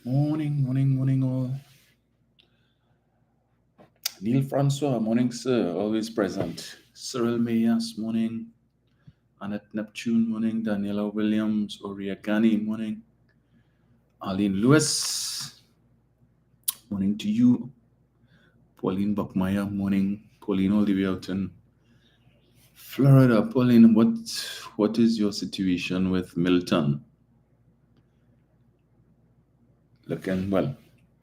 Morning all. Neil Francois, morning sir, always present. Cyril Mayas, morning. Annette Neptune, morning. Daniela Williams, Oriagani, morning. Arlene Lewis, morning to you. Pauline Buckmeyer, morning. Pauline all the way out in Florida. Pauline, what is your situation with Milton? Looking well.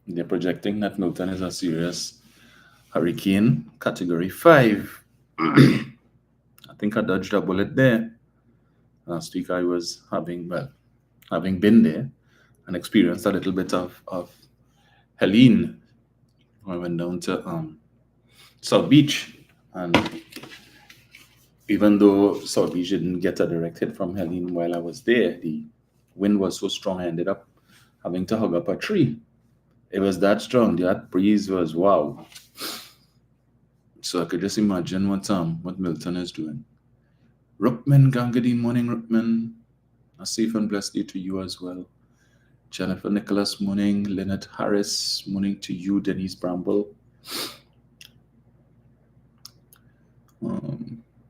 They're projecting that Milton is a serious hurricane, category 5. I think I dodged a bullet there. Last week I was having been there and experienced a little bit of Helene. I went down to South Beach, and even though South Beach didn't get a direct hit from Helene while I was there, the wind was so strong I ended up having to hug up a tree. It was that strong. That breeze was wow. So I could just imagine what Milton is doing. Rookman Gangadine, morning Rookman. A safe and blessed day to you as well. Jennifer Nicholas, morning. Lynette Harris, morning to you. Denise Bramble.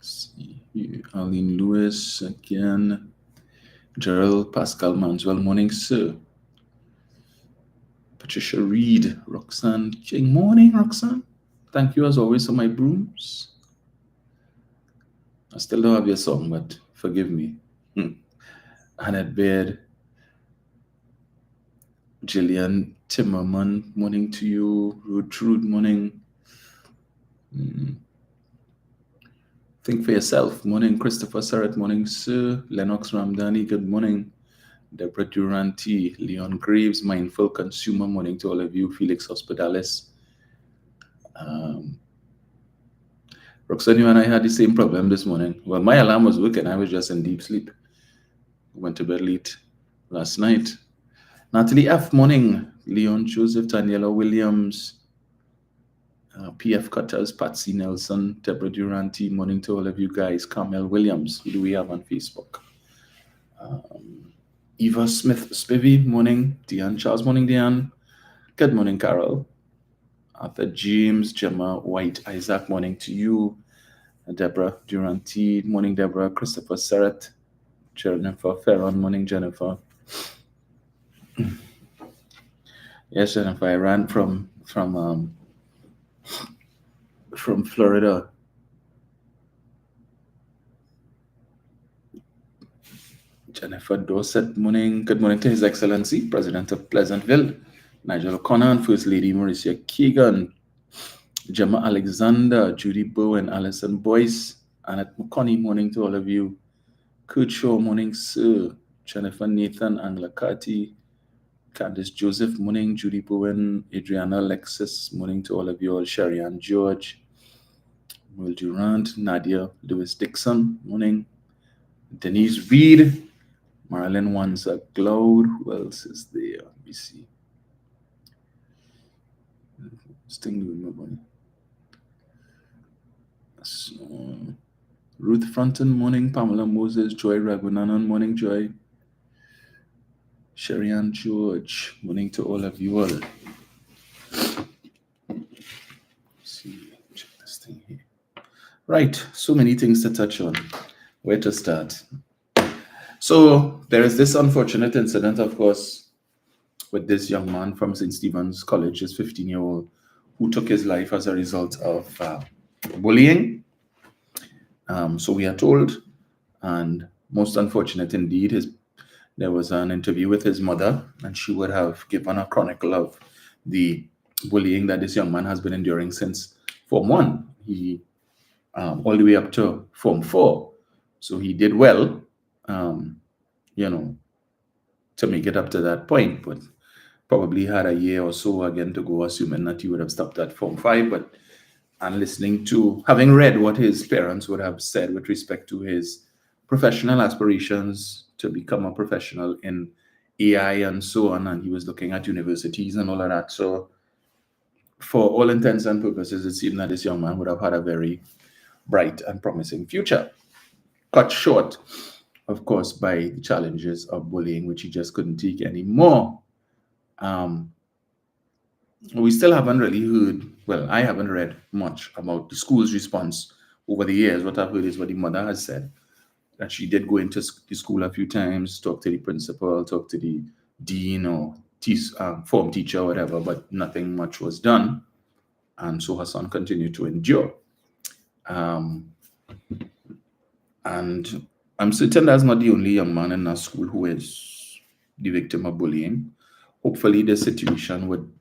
See here. Arlene Lewis again. Gerald Pascal Manswell, morning, sir. Patricia Reed, Roxanne King, morning, Roxanne. Thank you as always for my brooms. I still don't have your song, but forgive me. Annette Baird, Gillian Timmerman, morning to you. Rude, morning. Think for yourself. Morning, Christopher Surratt. Morning, sir. Lennox Ramdani. Good morning. Deborah Duranti. Leon Graves. Mindful Consumer. Morning to all of you. Felix Hospitalis. Roxanne, you and I had the same problem this morning. Well, my alarm was working. I was just in deep sleep. Went to bed late last night. Natalie F. Morning. Leon Joseph. Daniela Williams. PF Cutters, Patsy Nelson, Deborah Duranti, morning to all of you guys. Carmel Williams, who do we have on Facebook? Eva Smith Spivey, morning. Deanne Charles, morning, Deanne. Good morning, Carol. Arthur James, Gemma White, Isaac, morning to you. Deborah Duranti, morning, Deborah. Christopher Serrett, Jennifer Ferron, morning, Jennifer. Yes, Jennifer, I ran from Florida. Jennifer Dorset, morning. Good morning to His Excellency, President of Pleasantville, Nigel O'Connor, and First Lady Mauricia Keegan, Gemma Alexander, Judy Bowen, Alison Boyce, Annette McConney, morning to all of you. Kurt Shaw, morning, sir. Jennifer Nathan, Angela Carty, Candice Joseph, morning. Judy Bowen, Adriana Alexis, morning to all of you all. Sherry Ann George, Will Durant, Nadia Lewis Dixon, morning. Denise Reed, Marilyn Wanza Cloud. Who else is there? Let me see. So, Ruth Fronton, morning. Pamela Moses, Joy Ragunanan, morning, Joy. Sherry Ann George, morning to all of you all. Let's see, check this thing here. Right, so many things to touch on. Where to start? So there is this unfortunate incident, of course, with this young man from St. Stephen's College, this 15-year-old, who took his life as a result of bullying. So we are told, and most unfortunate indeed, there was an interview with his mother, and she would have given a chronicle of the bullying that this young man has been enduring since Form 1. He all the way up to Form 4. So he did well, to make it up to that point, but probably had a year or so again to go, assuming that he would have stopped at Form 5. But having read what his parents would have said with respect to his professional aspirations to become a professional in AI and so on, and he was looking at universities and all of that. So for all intents and purposes, it seemed that this young man would have had a very bright and promising future. Cut short, of course, by the challenges of bullying, which he just couldn't take anymore. Um, we still haven't really heard, well, I haven't read much about the school's response over the years. What I've heard is what the mother has said, that she did go into the school a few times, talk to the principal, talk to the dean or form teacher, or whatever, but nothing much was done. And so her son continued to endure. Um, and I'm certain that's not the only young man in our school who is the victim of bullying. Hopefully, the situation would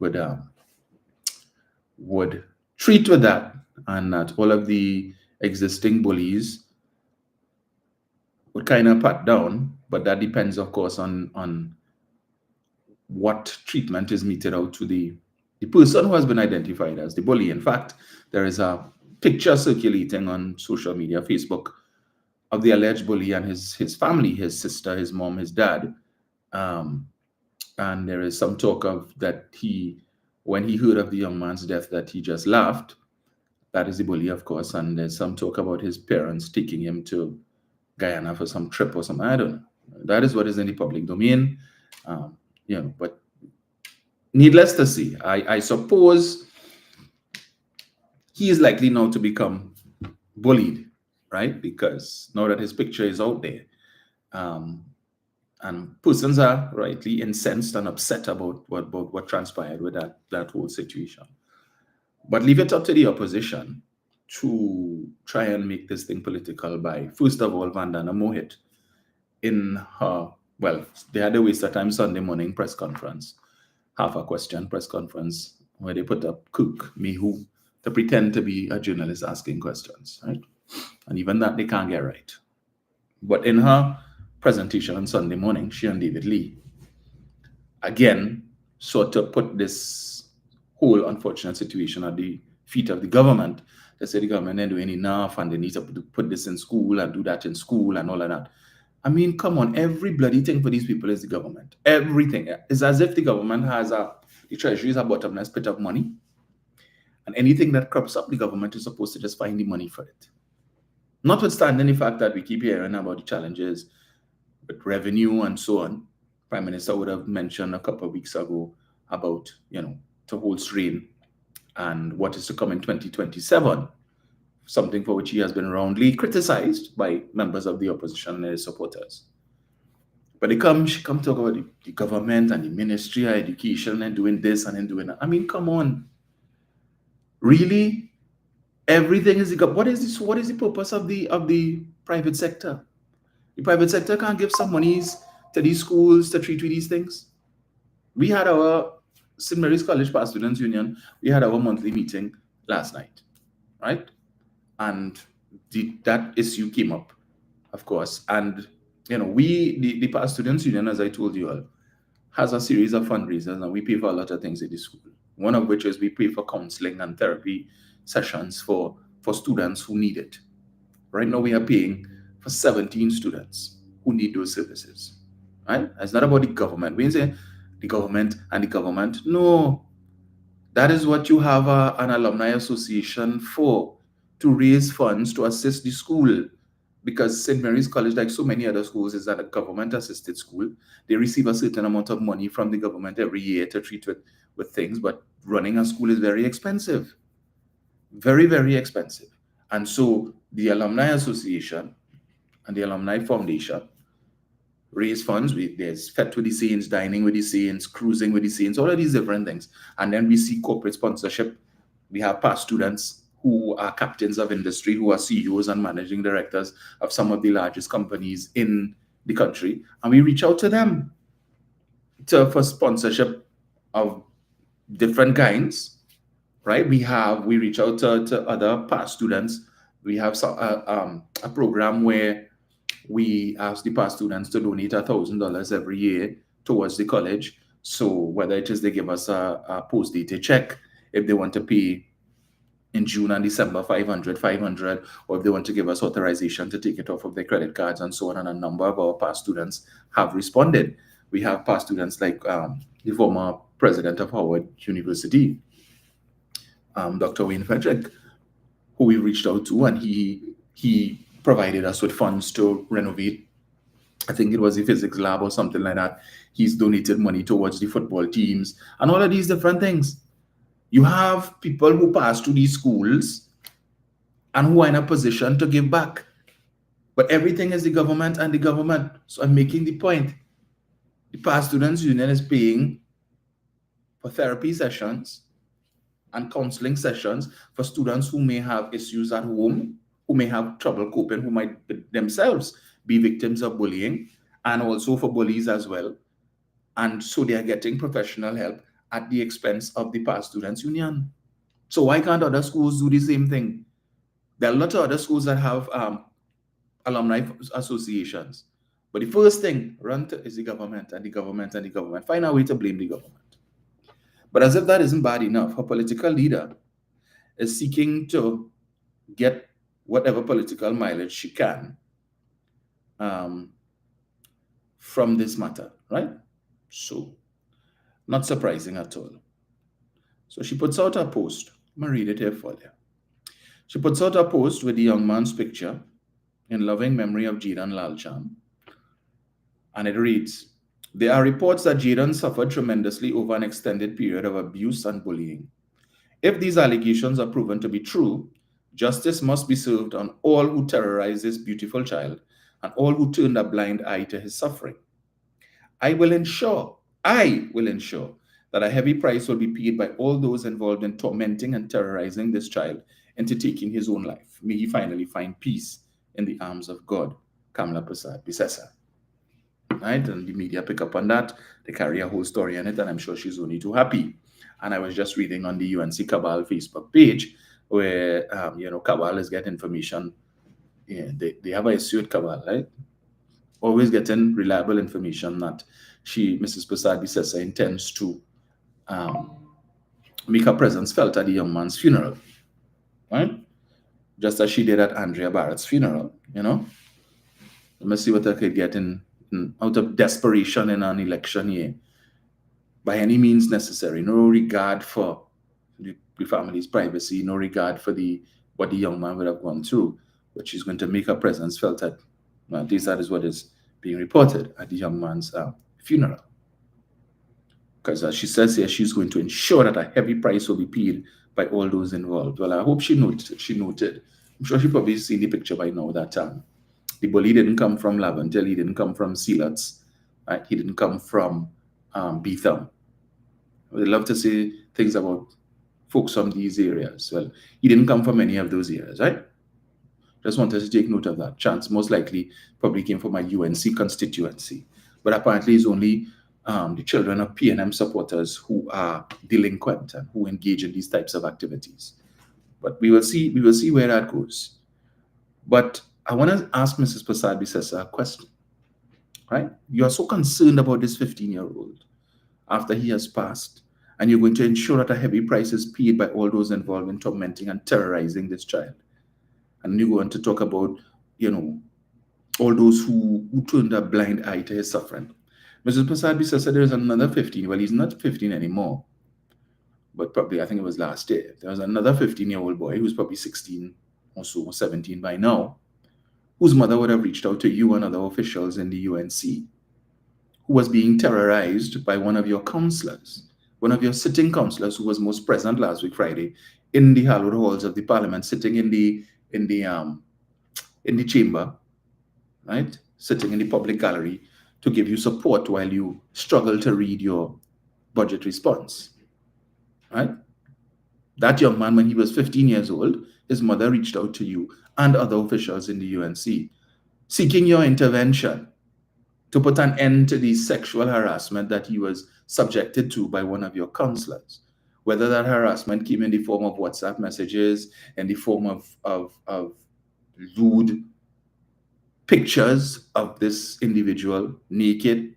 treat with that, and that all of the existing bullies would kind of pat down. But that depends, of course, on what treatment is meted out to the person who has been identified as the bully. In fact, there is a picture circulating on social media, Facebook, of the alleged bully and his family, his sister, his mom, his dad. And there is some talk of that when he heard of the young man's death, that he just laughed. That is the bully, of course. And there's some talk about his parents taking him to Guyana for some trip or something. I don't know. That is what is in the public domain. But needless to say, I suppose he is likely now to become bullied, right? Because now that his picture is out there, and persons are rightly incensed and upset about what transpired with that whole situation. But leave it up to the opposition to try and make this thing political by, first of all, Vandana Mohit, in her, well, they had a waste of time Sunday morning press conference, half a question press conference, where they put up Cook, Mihu, to pretend to be a journalist asking questions, right? And even that they can't get right. But in her presentation on Sunday morning, she and David Lee, again, sought to put this whole unfortunate situation at the feet of the government. They say the government ain't doing enough and they need to put this in school and do that in school and all of that. I mean, come on, every bloody thing for these people is the government. Everything. It's as if the government has the treasury is a bottomless pit of money. And anything that crops up, the government is supposed to just find the money for it. Notwithstanding the fact that we keep hearing about the challenges with revenue and so on. Prime Minister would have mentioned a couple of weeks ago about, to hold strain and what is to come in 2027, something for which he has been roundly criticized by members of the opposition and his supporters. But she come talk about the government and the Ministry of Education and doing this and then doing that. I mean, come on. Really? Everything is what is this? What is the purpose of the private sector? The private sector can't give some monies to these schools to treat with these things. We had our St. Mary's College Past Students Union, we had our monthly meeting last night, right? And that issue came up, of course. And, the Past Students Union, as I told you all, has a series of fundraisers, and we pay for a lot of things at the school. One of which is we pay for counseling and therapy sessions for students who need it. Right now, we are paying for 17 students who need those services, right? It's not about the government. We say the government and the government. No, that is what you have an alumni association for, to raise funds to assist the school. Because St. Mary's College, like so many other schools, is a government-assisted school. They receive a certain amount of money from the government every year to treat with things, but running a school is very expensive. Very, very expensive. And so the Alumni Association and the Alumni Foundation raise funds. There's Fete with the Saints, dining with the Saints, cruising with the Saints, all of these different things. And then we see corporate sponsorship. We have past students who are captains of industry, who are CEOs and managing directors of some of the largest companies in the country. And we reach out to them for sponsorship of different kinds, right? We reach out to other past students. We have a program where we ask the past students to donate $1,000 every year towards the college. So whether it is they give us a post-dated check, if they want to pay in June and December, 500, or if they want to give us authorization to take it off of their credit cards and so on. And a number of our past students have responded. We have past students like the former president of Howard University, Dr. Wayne Frederick, who we reached out to, and he provided us with funds to renovate. I think it was the physics lab or something like that. He's donated money towards the football teams and all of these different things. You have people who pass through these schools and who are in a position to give back. But everything is the government and the government. So I'm making the point. The Past Students Union is paying for therapy sessions and counseling sessions for students who may have issues at home, who may have trouble coping, who might themselves be victims of bullying, and also for bullies as well. And so they are getting professional help at the expense of the Past Students Union. So why can't other schools do the same thing? There are a lot of other schools that have alumni associations. But the first thing run to is the government and the government and the government. Find a way to blame the government. But as if that isn't bad enough, a political leader is seeking to get whatever political mileage she can from this matter, right? So, not surprising at all. So she puts out a post. I'm going to read it here for you. She puts out a post with the young man's picture in loving memory of Jiran Lalchand. And it reads, there are reports that Jiran suffered tremendously over an extended period of abuse and bullying. If these allegations are proven to be true, justice must be served on all who terrorized this beautiful child and all who turned a blind eye to his suffering. I will ensure that a heavy price will be paid by all those involved in tormenting and terrorizing this child into taking his own life. May he finally find peace in the arms of God. Kamla Prasad Bisesa. Right? And the media pick up on that. They carry a whole story on it, and I'm sure she's only too happy. And I was just reading on the UNC Cabal Facebook page where, Cabal is getting information. Yeah, they have a issue with Cabal, right? Always getting reliable information that Mrs. Prasad Bisesa, intends to make her presence felt at the young man's funeral, right? Just as she did at Andrea Barrett's funeral, Let me see what I could get out of desperation in an election year. By any means necessary, no regard for the family's privacy, no regard for what the young man would have gone through, but she's going to make her presence felt at least that is what is being reported at the young man's funeral. Because as she says here, she's going to ensure that a heavy price will be paid by all those involved. Well, I hope she noted. I'm sure she probably seen the picture by now that the bully didn't come from Laventille, he didn't come from Sealots, right? He didn't come from Beetham. We'd love to say things about folks from these areas. Well, he didn't come from any of those areas, right? Just wanted to take note of that. Chance most likely probably came from a UNC constituency. But apparently it's only the children of PNM supporters who are delinquent and who engage in these types of activities. But we will see where that goes. But I want to ask Mrs. Prasad Bisesa a question, right? You are so concerned about this 15-year-old after he has passed, and you're going to ensure that a heavy price is paid by all those involved in tormenting and terrorizing this child. And you're going to talk about, all those who turned a blind eye to his suffering. Mrs. Prasad Bisesa, there's another 15. Well, he's not 15 anymore, but probably, I think it was last year. There was another 15-year-old boy who's probably 16 or so, 17 by now, whose mother would have reached out to you and other officials in the UNC, who was being terrorized by one of your counselors, one of your sitting counselors who was most present last week Friday in the hallowed halls of the parliament, sitting in the chamber, right? Sitting in the public gallery to give you support while you struggle to read your budget response, right? That young man, when he was 15 years old, his mother reached out to you and other officials in the UNC, seeking your intervention to put an end to the sexual harassment that he was subjected to by one of your counselors. Whether that harassment came in the form of WhatsApp messages, in the form of lewd pictures of this individual naked,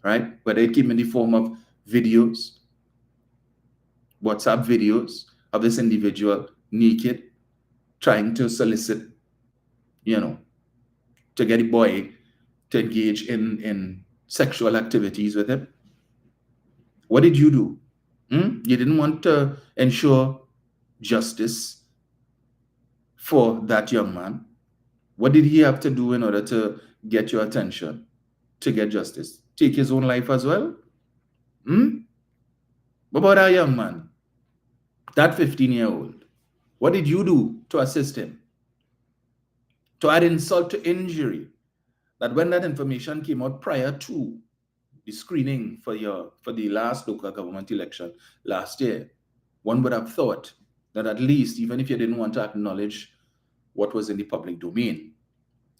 right? Whether it came in the form of videos, WhatsApp videos of this individual naked, trying to solicit, to get a boy to engage in sexual activities with him. What did you do? You didn't want to ensure justice for that young man? What did he have to do in order to get your attention, to get justice? Take his own life as well? What about that young man, that 15-year-old? What did you do to assist him? To add insult to injury, that when that information came out prior to the screening for the last local government election last year, one would have thought that at least, even if you didn't want to acknowledge what was in the public domain,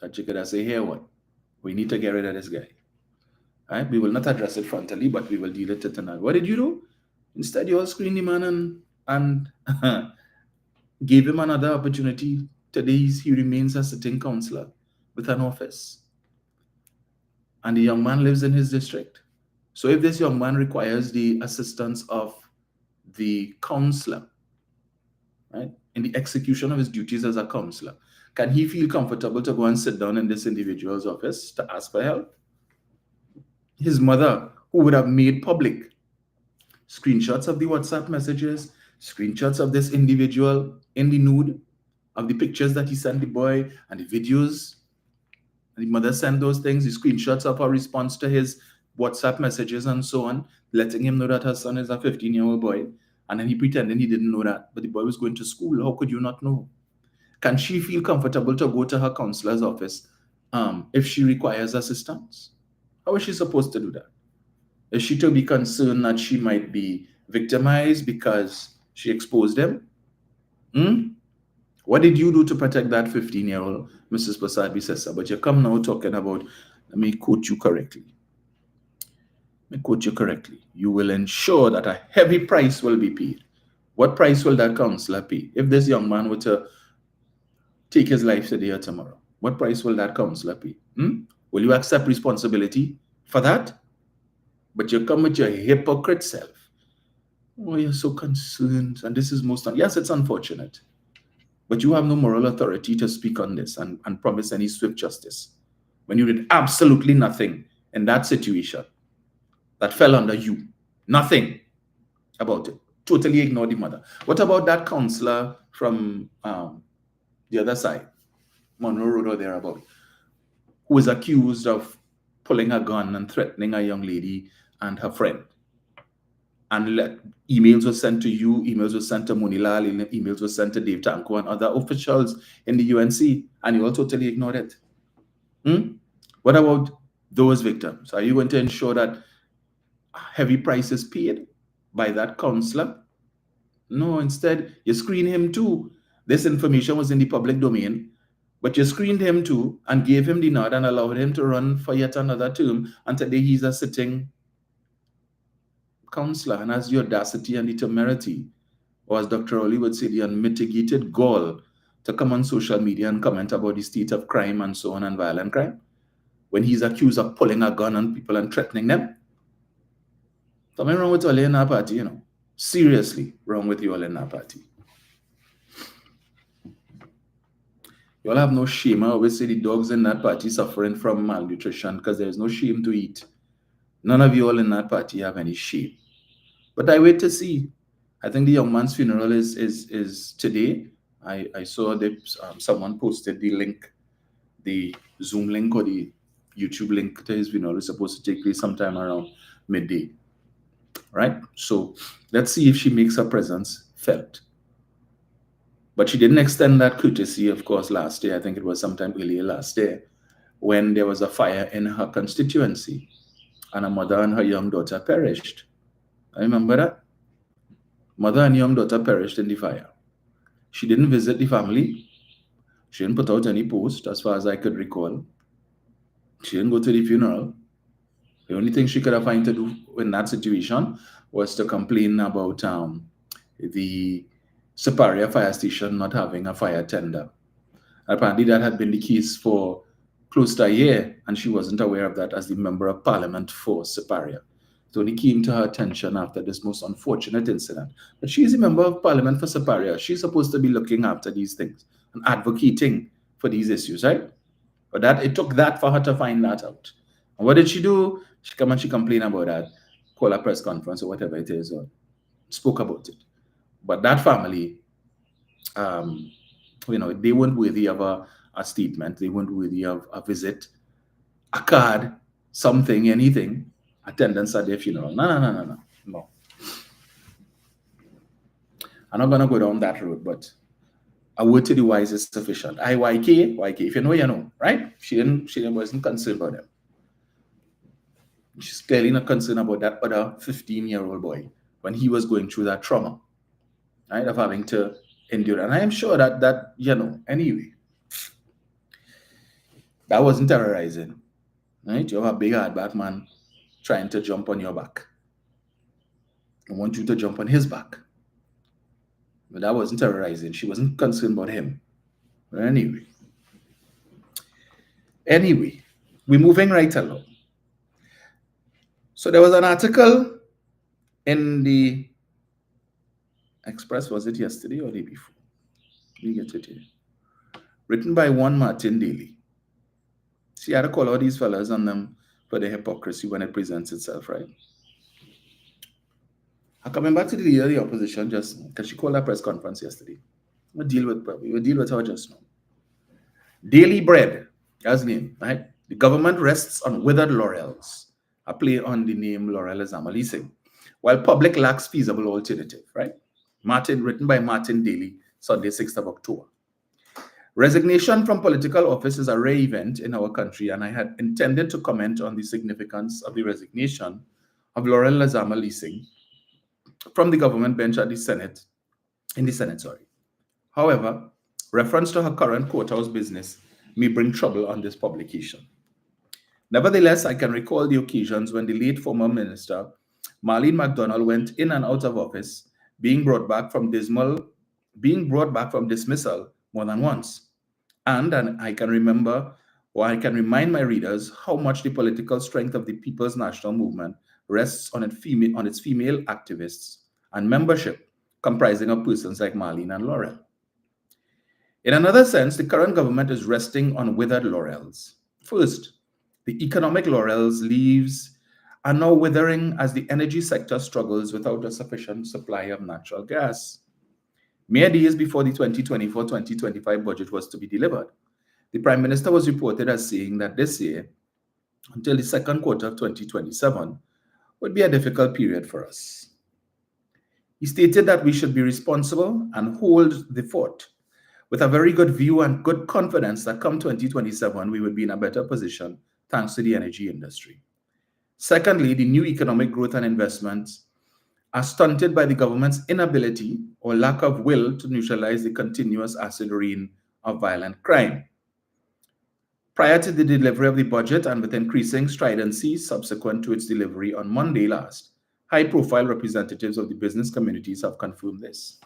that you could have said, here, what? We need to get rid of this guy. Right? We will not address it frontally, but we will deal with it tonight. What did you do? Instead, you all screened the man and gave him another opportunity. Today, he remains a sitting councillor with an office. And the young man lives in his district. So if this young man requires the assistance of the councillor, right, in the execution of his duties as a councillor, can he feel comfortable to go and sit down in this individual's office to ask for help? His mother, who would have made public screenshots of the WhatsApp messages, screenshots of this individual in the nude, of the pictures that he sent the boy and the videos. And the mother sent those things, the screenshots of her response to his WhatsApp messages and so on, letting him know that her son is a 15-year-old boy. And then he pretended he didn't know that, but the boy was going to school. How could you not know? Can she feel comfortable to go to her counselor's office if she requires assistance? How is she supposed to do that? Is she to be concerned that she might be victimized because she exposed him? What did you do to protect that 15-year-old, Mrs. Prasad Bisesa? But you come now talking about, let me quote you correctly. You will ensure that a heavy price will be paid. What price will that counselor pay? If this young man were to take his life today or tomorrow, what price will that counselor pay? Will you accept responsibility for that? But you come with your hypocrite self. Oh, you're so concerned. And this is yes, it's unfortunate. But you have no moral authority to speak on this and promise any swift justice when you did absolutely nothing in that situation that fell under you. Nothing about it. Totally ignore the mother. What about that counselor from the other side, Monroe Road or thereabout, who is accused of pulling a gun and threatening a young lady and her friend? And emails were sent to you, emails were sent to Munilal, emails were sent to Dave Tanko and other officials in the UNC, and you all totally ignored it. What about those victims? Are you going to ensure that heavy price is paid by that counselor? No, instead, you screen him too. This information was in the public domain, but you screened him too and gave him the nod and allowed him to run for yet another term, and today he's a sitting counselor and has the audacity and the temerity, or as Dr. Oli would say, the unmitigated gall to come on social media and comment about the state of crime and so on and violent crime when he's accused of pulling a gun on people and threatening them. Something wrong with all in our party, Seriously wrong with you all in our party. You all have no shame. I always say the dogs in that party suffering from malnutrition because there is no shame to eat. None of you all in that party have any shame. But I wait to see. I think the young man's funeral is today. I saw that someone posted the link, the Zoom link or the YouTube link to his funeral is supposed to take place sometime around midday. Right? So let's see if she makes her presence felt. But she didn't extend that courtesy, of course, last year. I think it was sometime earlier last year when there was a fire in her constituency and a mother and her young daughter perished. I remember that. Mother and young daughter perished in the fire. She didn't visit the family. She didn't put out any post, as far as I could recall. She didn't go to the funeral. The only thing she could have found to do in that situation was to complain about the Superior Fire Station not having a fire tender. Apparently that had been the case for close to a year, and she wasn't aware of that as the Member of Parliament for Superior. It only came to her attention after this most unfortunate incident. But she's a Member of Parliament for Superior. She's supposed to be looking after these things and advocating for these issues, right? But it took that for her to find that out. And what did she do? She come and she complained about that, call a press conference or whatever it is, or spoke about it. But that family They weren't worthy of a statement. They weren't worthy of a visit, a card, something, anything, attendance at their funeral. No. I'm not gonna go down that road, but a word to the wise is sufficient. YK, if you know, you know, right? She wasn't concerned about them. She's clearly not concerned about that other 15-year-old boy when he was going through that trauma, right, of having to endure. And I am sure that anyway, that wasn't terrorizing, right? You have a big hardback man trying to jump on your back. I want you to jump on his back. But that wasn't terrorizing. She wasn't concerned about him. But anyway, we're moving right along. So there was an article in the Express, was it yesterday or the day before? Let me get it here. Written by one Martin Daly. See, I had to call all these fellas on them for their hypocrisy when it presents itself, right? I'm coming back to the leader of the opposition just because she called a press conference yesterday. We'll deal with her just now. Daily Bread, that's the name, right? The government rests on withered laurels, a play on the name Laurel Azama Leasing, while public lacks feasible alternative, right? Written by Martin Daly, Sunday, 6th of October. Resignation from political office is a rare event in our country, and I had intended to comment on the significance of the resignation of Laurel Azama Leasing from the government bench at the Senate. However, reference to her current courthouse business may bring trouble on this publication. Nevertheless, I can recall the occasions when the late former minister, Marlene MacDonald, went in and out of office, being brought back from dismissal more than once. And I can remind my readers how much the political strength of the People's National Movement rests on its female activists and membership comprising of persons like Marlene and Laurel. In another sense, the current government is resting on withered laurels. First, the economic laurels leaves are now withering as the energy sector struggles without a sufficient supply of natural gas. Mere days before the 2024-2025 budget was to be delivered, the Prime Minister was reported as saying that this year, until the second quarter of 2027, would be a difficult period for us. He stated that we should be responsible and hold the fort, with a very good view and good confidence that come 2027, we would be in a better position thanks to the energy industry. Secondly, the new economic growth and investments are stunted by the government's inability or lack of will to neutralize the continuous acid rain of violent crime. Prior to the delivery of the budget and with increasing stridency subsequent to its delivery on Monday last, high-profile representatives of the business communities have confirmed this.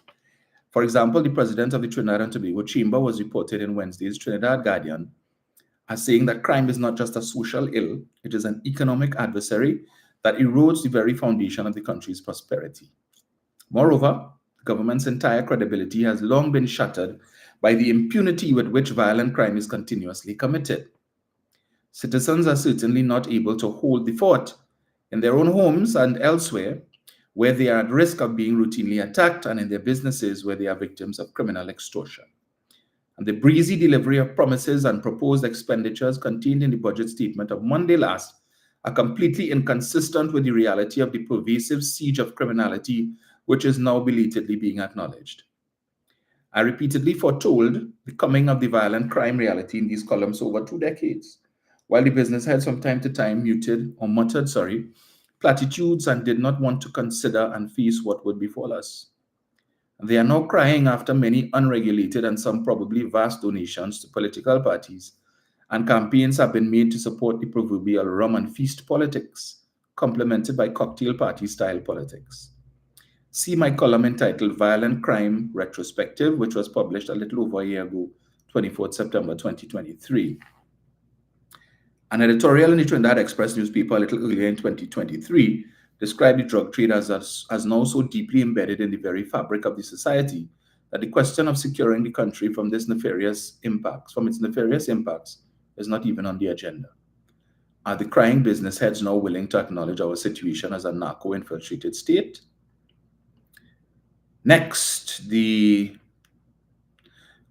For example, the president of the Trinidad and Tobago Chamber was reported in Wednesday's Trinidad Guardian as saying that crime is not just a social ill, it is an economic adversary that erodes the very foundation of the country's prosperity. Moreover, the government's entire credibility has long been shattered by the impunity with which violent crime is continuously committed. Citizens are certainly not able to hold the fort in their own homes and elsewhere, where they are at risk of being routinely attacked, and in their businesses where they are victims of criminal extortion. And the breezy delivery of promises and proposed expenditures contained in the budget statement of Monday last are completely inconsistent with the reality of the pervasive siege of criminality, which is now belatedly being acknowledged. I repeatedly foretold the coming of the violent crime reality in these columns over 2 decades, while the business heads from time to time muttered platitudes and did not want to consider and face what would befall us. They are now crying after many unregulated and some probably vast donations to political parties, and campaigns have been made to support the proverbial rum and feast politics, complemented by cocktail party-style politics. See my column entitled Violent Crime Retrospective, which was published a little over a year ago, 24th September 2023. An editorial in the Trinidad Express newspaper a little earlier in 2023 described the drug trade as now so deeply embedded in the very fabric of the society that the question of securing the country from its nefarious impacts is not even on the agenda. Are the crying business heads now willing to acknowledge our situation as a narco-infiltrated state? Next, the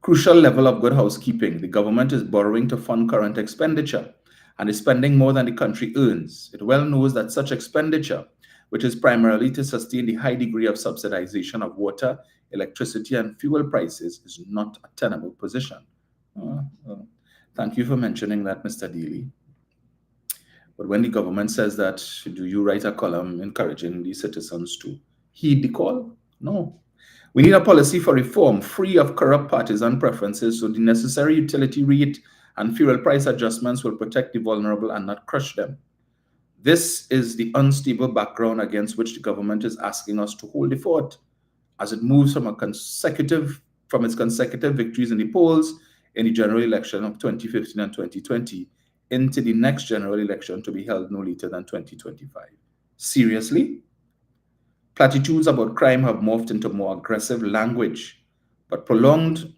Crucial level of good housekeeping. The government is borrowing to fund current expenditure and is spending more than the country earns. It well knows that such expenditure, which is primarily to sustain the high degree of subsidization of water, electricity, and fuel prices, is not a tenable position. Thank you for mentioning that, Mr. Daly. But when the government says that, do you write a column encouraging the citizens to heed the call? No. We need a policy for reform free of corrupt partisan preferences so the necessary utility rate and fuel price adjustments will protect the vulnerable and not crush them. This is the unstable background against which the government is asking us to hold the fort as it moves from its consecutive victories in the polls in the general election of 2015 and 2020 into the next general election to be held no later than 2025. Seriously? Platitudes about crime have morphed into more aggressive language, but prolonged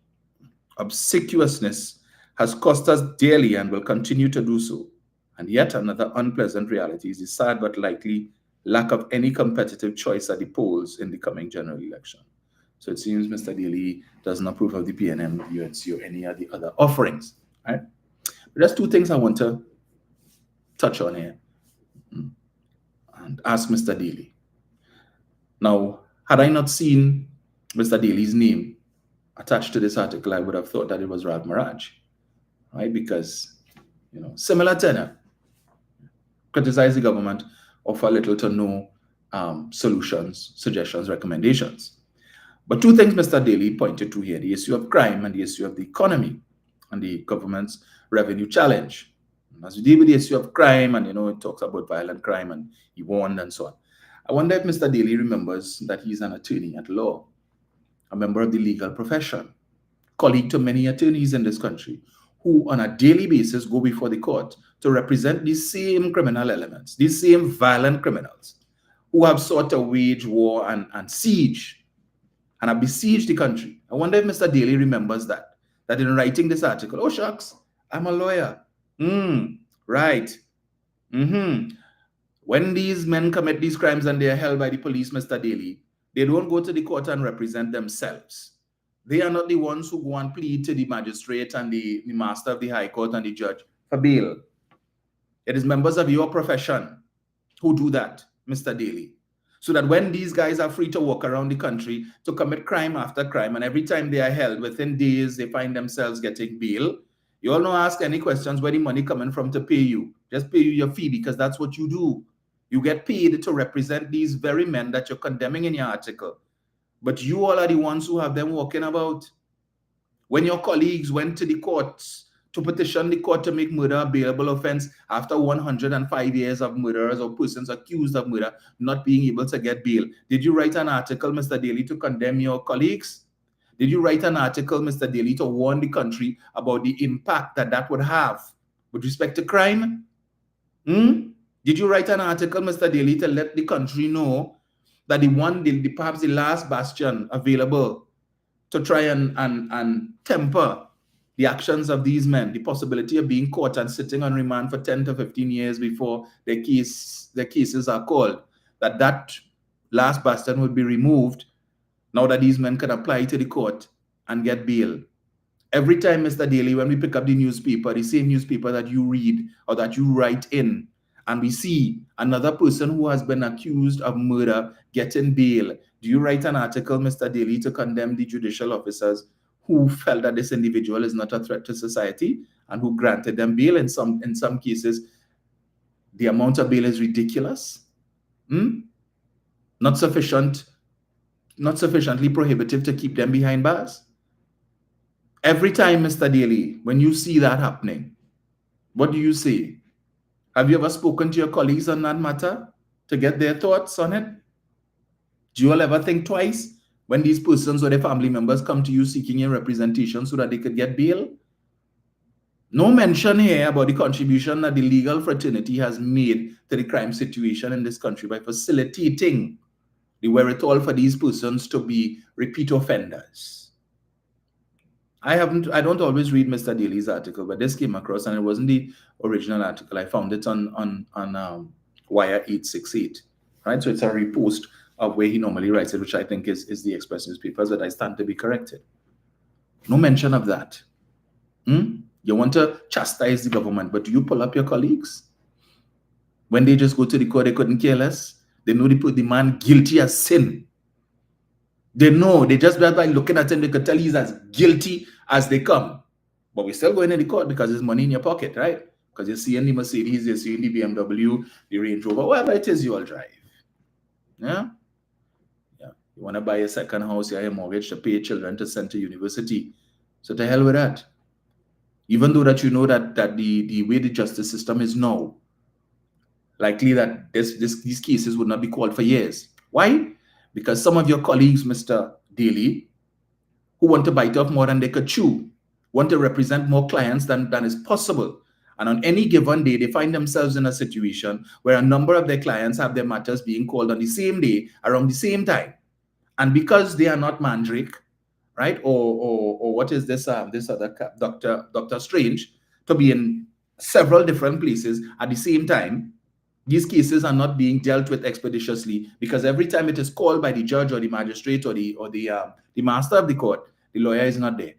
obsequiousness has cost us dearly and will continue to do so. And yet another unpleasant reality is the sad but likely lack of any competitive choice at the polls in the coming general election. So it seems Mr. Daly doesn't approve of the PNM, UNC, or any of the other offerings. Right? But there's two things I want to touch on here and ask Mr. Daly. Now, had I not seen Mr. Daly's name attached to this article, I would have thought that it was Rav Miraj, right? Because, similar tenor, criticize the government, offer little to no solutions, suggestions, recommendations. But two things Mr. Daly pointed to here, the issue of crime and the issue of the economy and the government's revenue challenge. And as we deal with the issue of crime, and it talks about violent crime and he warned and so on. I wonder if Mr. Daly remembers that he's an attorney at law, a member of the legal profession, colleague to many attorneys in this country, who on a daily basis go before the court to represent these same criminal elements, these same violent criminals, who have sought to wage war and siege and have besieged the country. I wonder if Mr. Daly remembers that in writing this article, oh shucks, I'm a lawyer. Right. When these men commit these crimes and they are held by the police, Mr. Daly, they don't go to the court and represent themselves. They are not the ones who go and plead to the magistrate and the master of the high court and the judge for bail. It is members of your profession who do that, Mr. Daly. So that when these guys are free to walk around the country to commit crime after crime, and every time they are held, within days, they find themselves getting bail, you all don't ask any questions where the money coming from to pay you. Just pay you your fee because that's what you do. You get paid to represent these very men that you're condemning in your article. But you all are the ones who have them walking about. When your colleagues went to the courts to petition the court to make murder a bailable offense after 105 years of murderers or persons accused of murder not being able to get bail, did you write an article, Mr. Daly, to condemn your colleagues? Did you write an article, Mr. Daly, to warn the country about the impact that would have with respect to crime? Did you write an article, Mr. Daly, to let the country know that perhaps the last bastion available to try and temper the actions of these men, the possibility of being caught and sitting on remand for 10 to 15 years before their cases are called, that last bastion would be removed now that these men can apply to the court and get bail? Every time, Mr. Daly, when we pick up the newspaper, the same newspaper that you read or that you write in, and we see another person who has been accused of murder getting bail, do you write an article, Mr. Daly, to condemn the judicial officers who felt that this individual is not a threat to society and who granted them bail? In some cases, the amount of bail is ridiculous, not sufficiently prohibitive to keep them behind bars. Every time, Mr. Daly, when you see that happening, what do you say? Have you ever spoken to your colleagues on that matter to get their thoughts on it? Do you all ever think twice when these persons or their family members come to you seeking your representation so that they could get bail? No mention here about the contribution that the legal fraternity has made to the crime situation in this country by facilitating the wherewithal for these persons to be repeat offenders. I don't always read Mr. Daly's article, but this came across, and it wasn't the original article. I found it on Wire 868, right? So it's a repost of where he normally writes it, which I think is the Express newspapers, but I stand to be corrected. No mention of that. You want to chastise the government, but do you pull up your colleagues? When they just go to the court, they couldn't care less. They know they put the man guilty as sin. They know, they just by looking at him, they could tell he's as guilty as they come. But we're still going to the court because there's money in your pocket, right? Because you're seeing the Mercedes, you're seeing the BMW, the Range Rover, whatever it is you all drive. Yeah? Yeah. You want to buy a second house, you have a mortgage to pay your children to send to university. So to hell with that. Even though that you know that the way the justice system is now, likely that these cases would not be called for years. Why? Because some of your colleagues, Mr. Daly, who want to bite off more than they could chew, want to represent more clients than is possible. And on any given day, they find themselves in a situation where a number of their clients have their matters being called on the same day, around the same time. And because they are not Mandrake, right? Or what is this other Dr. Strange, to be in several different places at the same time, these cases are not being dealt with expeditiously because every time it is called by the judge or the magistrate or the master of the court, the lawyer is not there,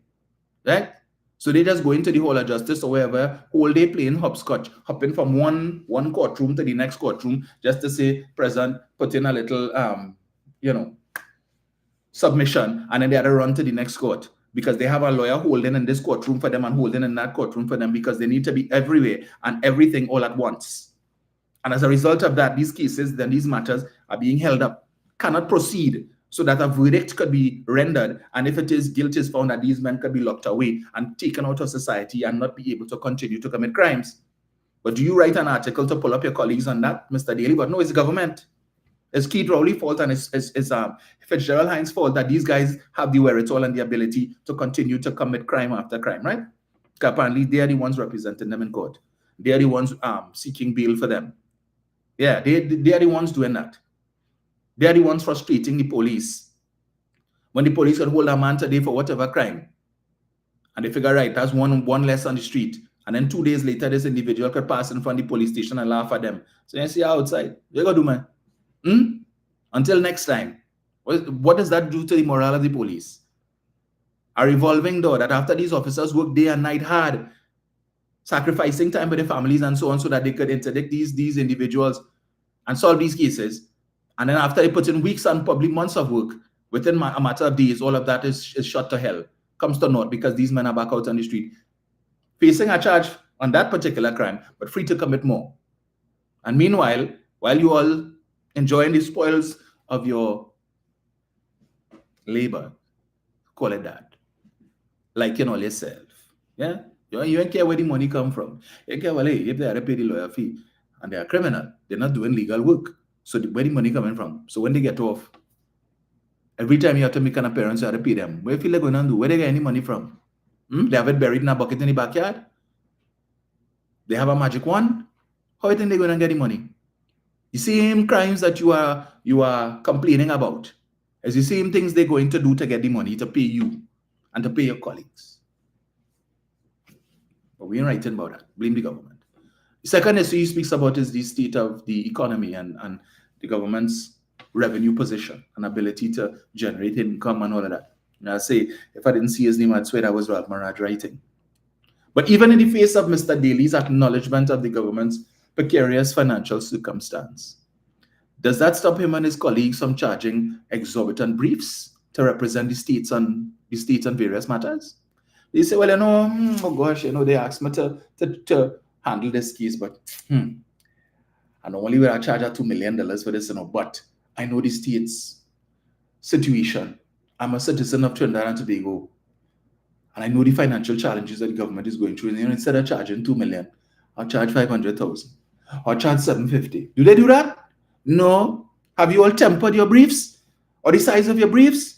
right? So they just go into the Hall of Justice or wherever, whole day playing hopscotch, hopping from one courtroom to the next courtroom just to say present, put in a little, submission, and then they had to run to the next court because they have a lawyer holding in this courtroom for them and holding in that courtroom for them because they need to be everywhere and everything all at once. And as a result of that, these cases, then these matters are being held up, cannot proceed so that a verdict could be rendered. And if it is guilt is found, that these men could be locked away and taken out of society and not be able to continue to commit crimes. But do you write an article to pull up your colleagues on that, Mr. Daly? But no, it's the government. It's Keith Rowley's fault and it's Fitzgerald Hines' fault that these guys have the wherewithal and the ability to continue to commit crime after crime, right? Apparently, they are the ones representing them in court. They are the ones seeking bail for them. Yeah, they are the ones doing that. They are the ones frustrating the police. When the police can hold a man today for whatever crime, and they figure, right, that's one less on the street, and then 2 days later, this individual could pass in front of the police station and laugh at them. So you see outside, you gotta do, man. Until next time. What does that do to the morale of the police? A revolving door that after these officers work day and night hard, sacrificing time with their families and so on so that they could interdict these individuals and solve these cases. And then after they put in weeks and probably months of work, within a matter of days, all of that is shot to hell, comes to naught because these men are back out on the street, facing a charge on that particular crime, but free to commit more. And meanwhile, while you all enjoying the spoils of your labor, call it that, liking all yourself, yeah? You don't care where the money come from. You care, well, hey, if they are to pay the lawyer fee and they are criminal, they're not doing legal work. So where the money coming from? So when they get off, every time you have to make an appearance, you have to pay them. Where feel they going to do? Where they get any money from? They have it buried in a bucket in the backyard? They have a magic wand? How do you think they're going to get the money? The same crimes that you are complaining about is the same things they're going to do to get the money to pay you and to pay your colleagues. But we ain't writing about that. Blame the government. The second issue he speaks about is the state of the economy and the government's revenue position and ability to generate income and all of that. And I say, if I didn't see his name, I'd swear that was Ralph Marad writing. But even in the face of Mr. Daly's acknowledgement of the government's precarious financial circumstance, does that stop him and his colleagues from charging exorbitant briefs to represent the states on various matters? They say, well, oh gosh, they asked me to handle this case, but and only will I charge $2 million for this, but I know the state's situation. I'm a citizen of Trinidad and Tobago, and I know the financial challenges that the government is going through. And instead of charging $2 million, I'll charge 500,000. Or charge 750. Do they do that? No. Have you all tempered your briefs or the size of your briefs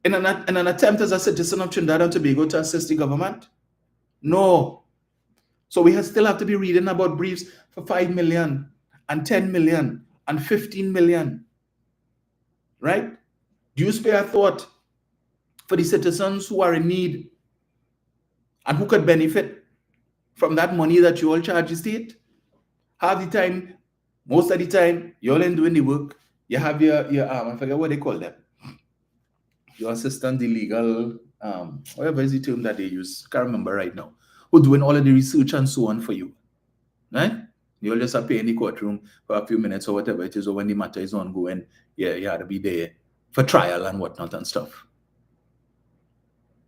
in an attempt as a citizen of Trinidad and Tobago to assist the government? No. So we still have to be reading about briefs for 5 million and 10 million and 15 million. Right? Do you spare a thought for the citizens who are in need and who could benefit from that money that you all charge the state? Half the time, most of the time, you all ain't doing the work. You have your I forget what they call them. your assistant, the legal, whatever is the term that they use, can't remember right now, who doing all of the research and so on for you, right? You'll just appear in the courtroom for a few minutes or whatever it is, or when the matter is ongoing, yeah, you had to be there for trial and whatnot and stuff.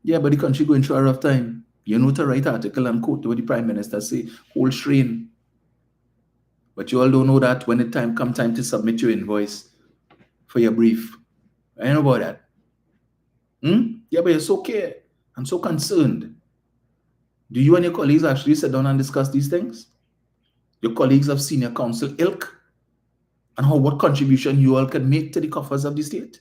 Yeah, but the country going through a rough time. You know to write article and quote what the Prime Minister say, whole strain. But you all don't know that when the time come time to submit your invoice for your brief. I know about that. Yeah, but you're so care and so concerned. Do you and your colleagues actually sit down and discuss these things? Your colleagues of senior counsel ilk? And what contribution you all can make to the coffers of the state?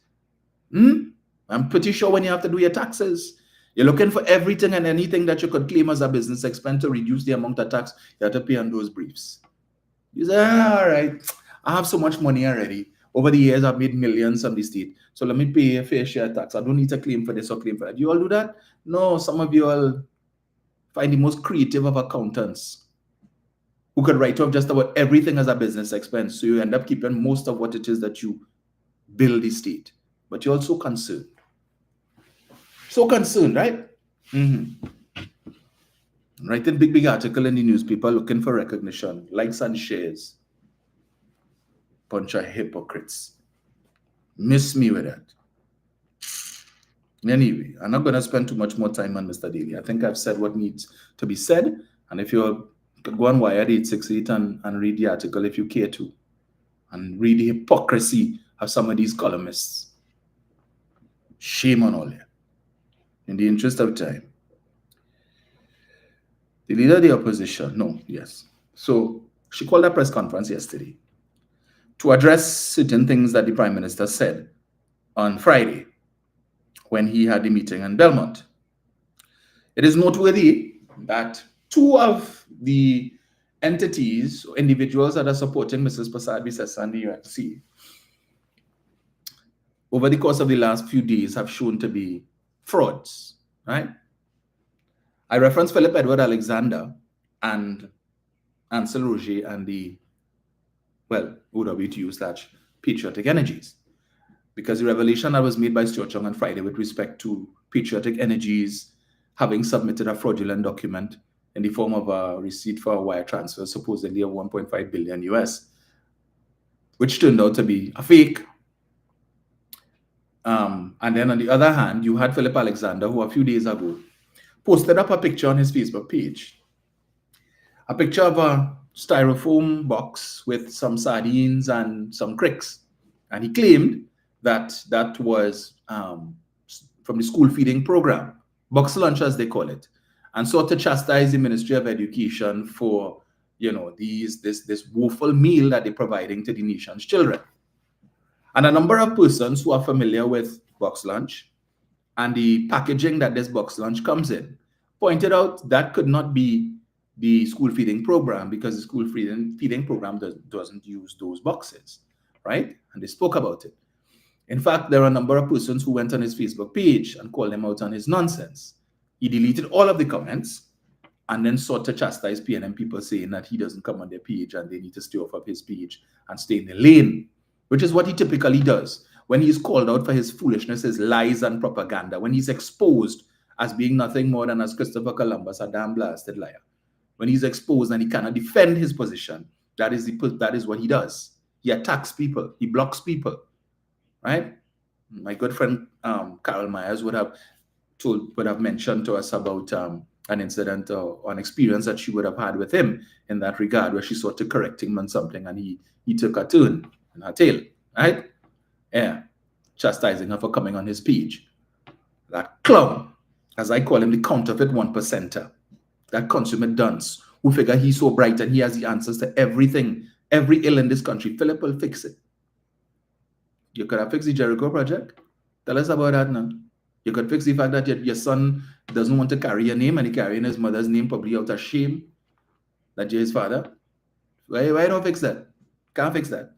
I'm pretty sure when you have to do your taxes, you're looking for everything and anything that you could claim as a business expense to reduce the amount of tax you have to pay on those briefs. You say, all right, I have so much money already. Over the years, I've made millions on the state. So let me pay a fair share tax. I don't need to claim for this or claim for that. You all do that? No, some of you all find the most creative of accountants who could write off just about everything as a business expense. So you end up keeping most of what it is that you bill the state. But you're also concerned. So concerned, right? Writing big article in the newspaper looking for recognition, likes and shares. Bunch of hypocrites. Miss me with that. Anyway, I'm not going to spend too much more time on Mr. Daly. I think I've said what needs to be said. And if you could go on Wired 868 and read the article if you care to, and read the hypocrisy of some of these columnists. Shame on all you. In the interest of time. The leader of the opposition, So she called a press conference yesterday to address certain things that the Prime Minister said on Friday when he had the meeting in Belmont. It is noteworthy that two of the entities or individuals that are supporting Mrs. Prasad-Bissessar and the UNC over the course of the last few days have shown to be frauds, right? I reference Philip Edward Alexander and Ansel Roger and the, UDOT/Patriotic Energies. Because the revelation that was made by Stuart Chung on Friday with respect to Patriotic Energies having submitted a fraudulent document in the form of a receipt for a wire transfer, supposedly of 1.5 billion US, which turned out to be a fake. And then on the other hand, you had Philip Alexander, who a few days ago posted up a picture on his Facebook page. A picture of a styrofoam box with some sardines and some cricks. And he claimed that that was from the school feeding program, box lunch as they call it, and sought to chastise the Ministry of Education for, this woeful meal that they're providing to the nation's children. And a number of persons who are familiar with box lunch and the packaging that this box lunch comes in pointed out that could not be the school feeding program because the school feeding program doesn't use those boxes, right? And they spoke about it. In fact, there are a number of persons who went on his Facebook page and called him out on his nonsense. He deleted all of the comments and then sought to chastise PNM people, saying that he doesn't come on their page and they need to stay off of his page and stay in the lane, which is what he typically does when he's called out for his foolishness, his lies and propaganda, when he's exposed as being nothing more than, as Christopher Columbus, a damn blasted liar. When he's exposed and he cannot defend his position, that is what he does. He attacks people. He blocks people, right? My good friend Carol Myers would have mentioned to us about an incident or an experience that she would have had with him in that regard, where she sought to correct him on something and he took a turn in her tail, right? Yeah, chastising her for coming on his page. That clown, as I call him, the counterfeit 1%er, that consummate dunce who figure he's so bright and he has the answers to everything, every ill in this country. Philip will fix it. You could have fixed the Jericho project. Tell us about that now. You could fix the fact that your son doesn't want to carry your name and he's carrying his mother's name probably out of shame that you're his father. Why don't fix that? Can't fix that.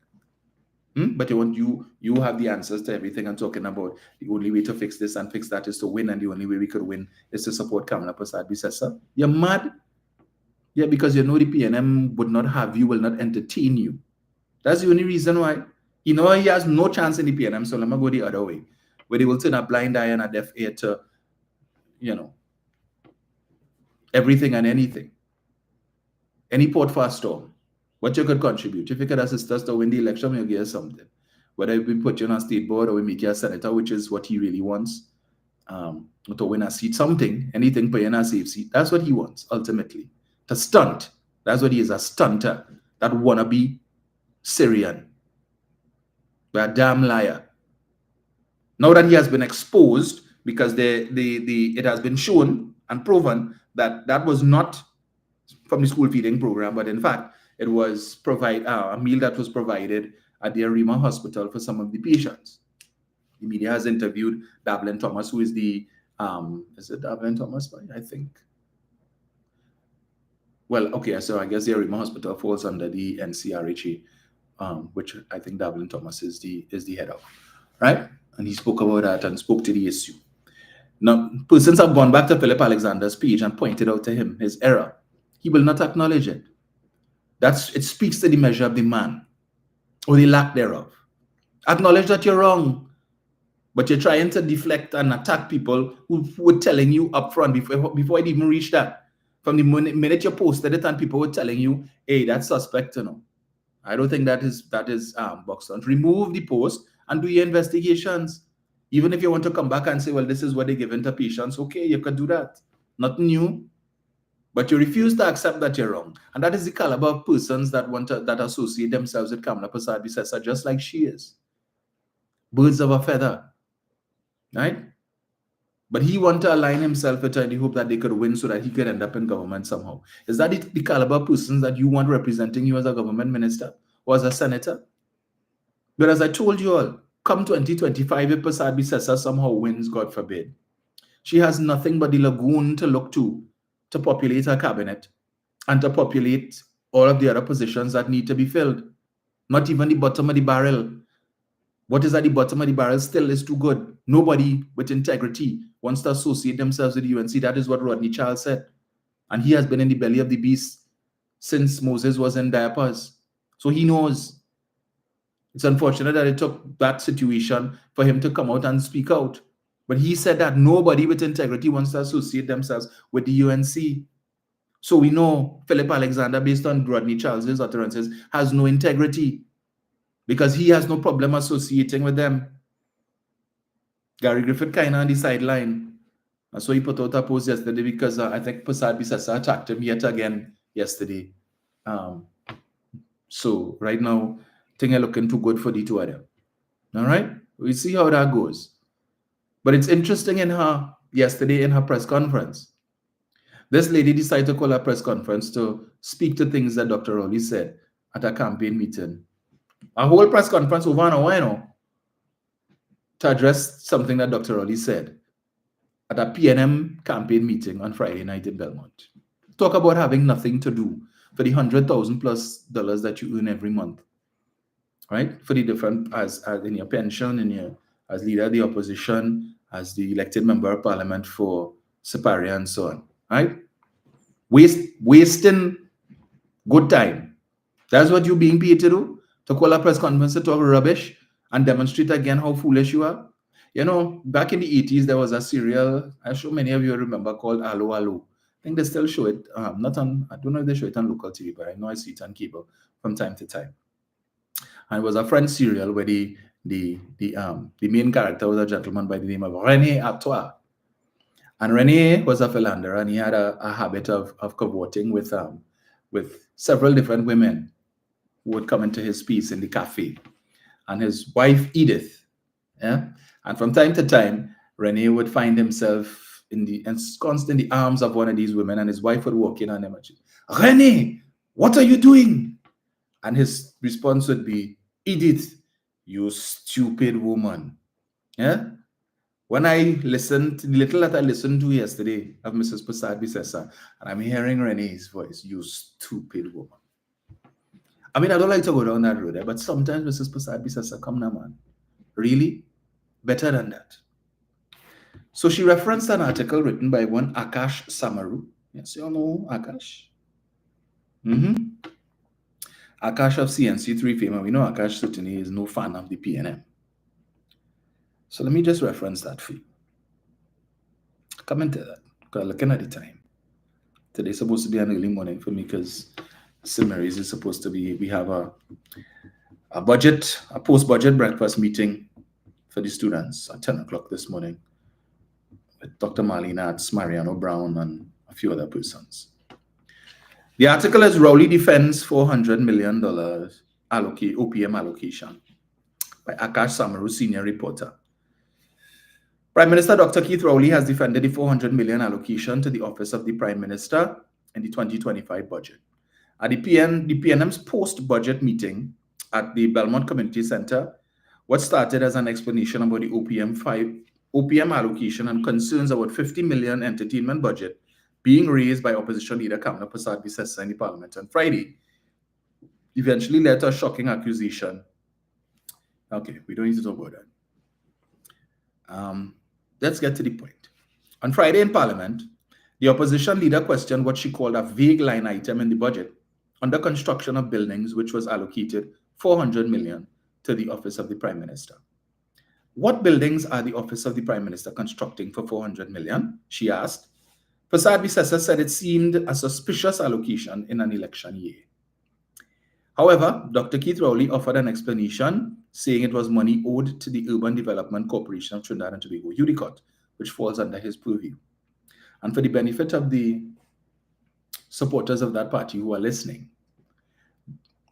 But you have the answers to everything I'm talking about. The only way to fix this and fix that is to win, and the only way we could win is to support Kamala Prasad-Bissessar. You're mad? Yeah, because the PNM would not have you, will not entertain you. That's the only reason why. He has no chance in the PNM, so let me go the other way. where they will turn a blind eye and a deaf ear to, everything and anything. Any port for a storm. What you could contribute. If you could assist us to win the election, we'll get something. Whether we put you on a state board or we make you a senator, which is what he really wants, to win a seat, something, anything for you in a safe seat. That's what he wants, ultimately. To stunt. That's what he is, a stunter. That wannabe Syrian. But a damn liar. Now that he has been exposed, because it has been shown and proven that was not from the school feeding program, but in fact, it was a meal that was provided at the Arima Hospital for some of the patients. The media has interviewed Davlin Thomas, who is is it Davlin Thomas? I think. Well, okay, so I guess the Arima Hospital falls under the NCRHA, which I think Davlin Thomas is the head of, right? And he spoke about that and spoke to the issue. Now, persons have gone back to Philip Alexander's page and pointed out to him his error. He will not acknowledge it. It speaks to the measure of the man, or the lack thereof. Acknowledge that you're wrong, but you're trying to deflect and attack people who were telling you up front before it even reached that. From the minute you posted it and people were telling you, hey, that's suspect, I don't think that is box on. Remove the post and do your investigations. Even if you want to come back and say, well, this is what they're giving to patients, okay, you could do that. Nothing new. But you refuse to accept that you're wrong. And that is the caliber of persons that associate themselves with Kamala Prasad-Bissessar, just like she is. Birds of a feather. Right? But he wanted to align himself with her in the hope that they could win so that he could end up in government somehow. Is that the caliber of persons that you want representing you as a government minister or as a senator? But as I told you all, come 2025, if Prasad-Bissessar somehow wins, God forbid, she has nothing but the lagoon to look to populate her cabinet and to populate all of the other positions that need to be filled. Not even the bottom of the barrel. What is at the bottom of the barrel still is too good. Nobody with integrity wants to associate themselves with the UNC. That is what Rodney Charles said. And he has been in the belly of the beast since Moses was in diapers. So he knows. It's unfortunate that it took that situation for him to come out and speak out. But he said that nobody with integrity wants to associate themselves with the UNC. So we know Philip Alexander, based on Rodney Charles's utterances, has no integrity because he has no problem associating with them. Gary Griffith kind of on the sideline. And so he put out a post yesterday because I think Prasad-Bissessar attacked him yet again yesterday. So right now, things are looking too good for the two of them. All right? We'll see how that goes. But it's interesting yesterday in her press conference, this lady decided to call a press conference to speak to things that Dr. Rowley said at a campaign meeting. A whole press conference over an hour, to address something that Dr. Rowley said at a PNM campaign meeting on Friday night in Belmont. Talk about having nothing to do for the $100,000+ that you earn every month, right? For the different, as in your pension, as leader of the opposition, as the elected member of parliament for Siparia and so on, right? Wasting good time. That's what you're being paid to do? To call a press conference to talk rubbish and demonstrate again how foolish you are? Back in the 80s, there was a serial, I'm sure many of you remember, called Allo Allo. I think they still show it, not on, I don't know if they show it on local TV, but I know I see it on cable from time to time. And it was a French serial where the main character was a gentleman by the name of René Artois. And René was a philanderer, and he had a habit of cavorting with several different women who would come into his piece in the cafe. And his wife, Edith, and from time to time, René would find himself ensconced in the arms of one of these women, and his wife would walk in on him and say, René, what are you doing? And his response would be, Edith, you stupid woman. Yeah? When I listened, the little that I listened to yesterday of Mrs. Prasad-Bissessar, and I'm hearing René's voice, you stupid woman. I mean, I don't like to go down that road, but sometimes Mrs. Prasad-Bissessar, come now, man. Really? Better than that. So she referenced an article written by one Akash Samaru. Yes, you all know Akash? Akash of CNC3 fame. We know Akash certainly is no fan of the PNM. So let me just reference that for you. Come into that. Because looking at the time. Today's supposed to be an early morning for me because St. Mary's is supposed to be, we have a post-budget breakfast meeting for the students at 10 o'clock this morning with Dr. Marlene Atz, Mariano Brown, and a few other persons. The article is Rowley defends $400 million OPM allocation by Akash Samaru, senior reporter. Prime Minister Dr. Keith Rowley has defended the $400 million allocation to the Office of the Prime Minister in the 2025 budget. At the PNM's post-budget meeting at the Belmont Community Center, what started as an explanation about the OPM allocation and concerns about $50 million entertainment budget being raised by opposition leader Kamala Persad-Bissessar in the parliament on Friday, eventually led to a shocking accusation. Okay, we don't need to talk about that. Let's get to the point. On Friday in Parliament, the opposition leader questioned what she called a vague line item in the budget under construction of buildings, which was allocated $400 million to the Office of the Prime Minister. What buildings are the Office of the Prime Minister constructing for $400 million? She asked. Persad-Bissessar said it seemed a suspicious allocation in an election year. However, Dr. Keith Rowley offered an explanation, saying it was money owed to the Urban Development Corporation of Trinidad and Tobago, UDOT, which falls under his purview. And for the benefit of the supporters of that party who are listening,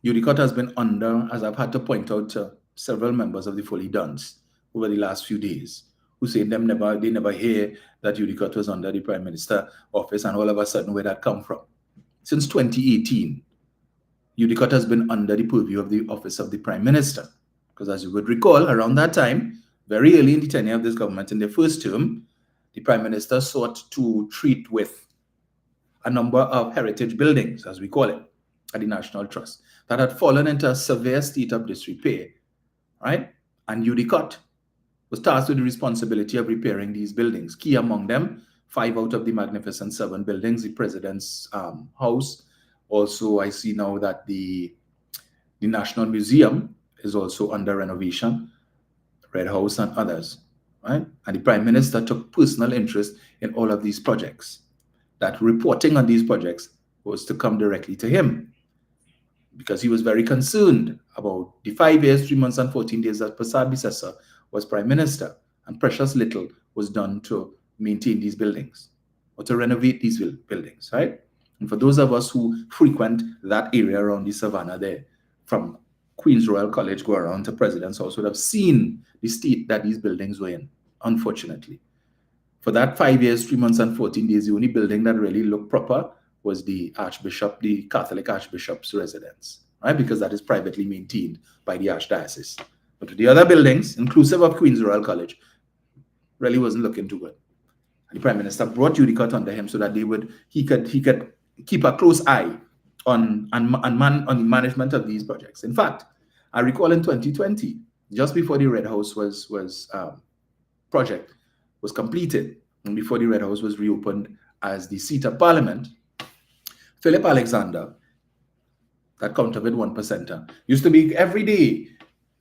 UDOT has been under, as I've had to point out to several members of the Fully Duns over the last few days, who say they never hear that UDOT was under the Prime Minister office, and all of a sudden where that come from. Since 2018, UDOT has been under the purview of the Office of the Prime Minister. Because as you would recall, around that time, very early in the tenure of this government, in their first term, the Prime Minister sought to treat with a number of heritage buildings, as we call it, at the National Trust, that had fallen into a severe state of disrepair, right? And UDOT was tasked with the responsibility of repairing these buildings. Key among them, 5 out of the Magnificent 7 buildings, the President's House. Also, I see now that the National Museum is also under renovation, Red House and others, right? And the Prime Minister took personal interest in all of these projects. That reporting on these projects was to come directly to him because he was very concerned about the 5 years, 3 months, and 14 days that Persad-Bissessar was Prime Minister, and precious little was done to maintain these buildings or to renovate these buildings, right? And for those of us who frequent that area around the savannah there, from Queen's Royal College, go around to President's House, would have seen the state that these buildings were in, unfortunately. For that 5 years, 3 months, and 14 days, the only building that really looked proper was the Catholic Archbishop's residence, right? Because that is privately maintained by the Archdiocese. But the other buildings, inclusive of Queen's Royal College, really wasn't looking too good. And the Prime Minister brought UDOT under him so that he could keep a close eye on the management of these projects. In fact, I recall in 2020, just before the Red House project was completed, and before the Red House was reopened as the seat of Parliament, Philip Alexander, that counterfeit 1%er, used to be every day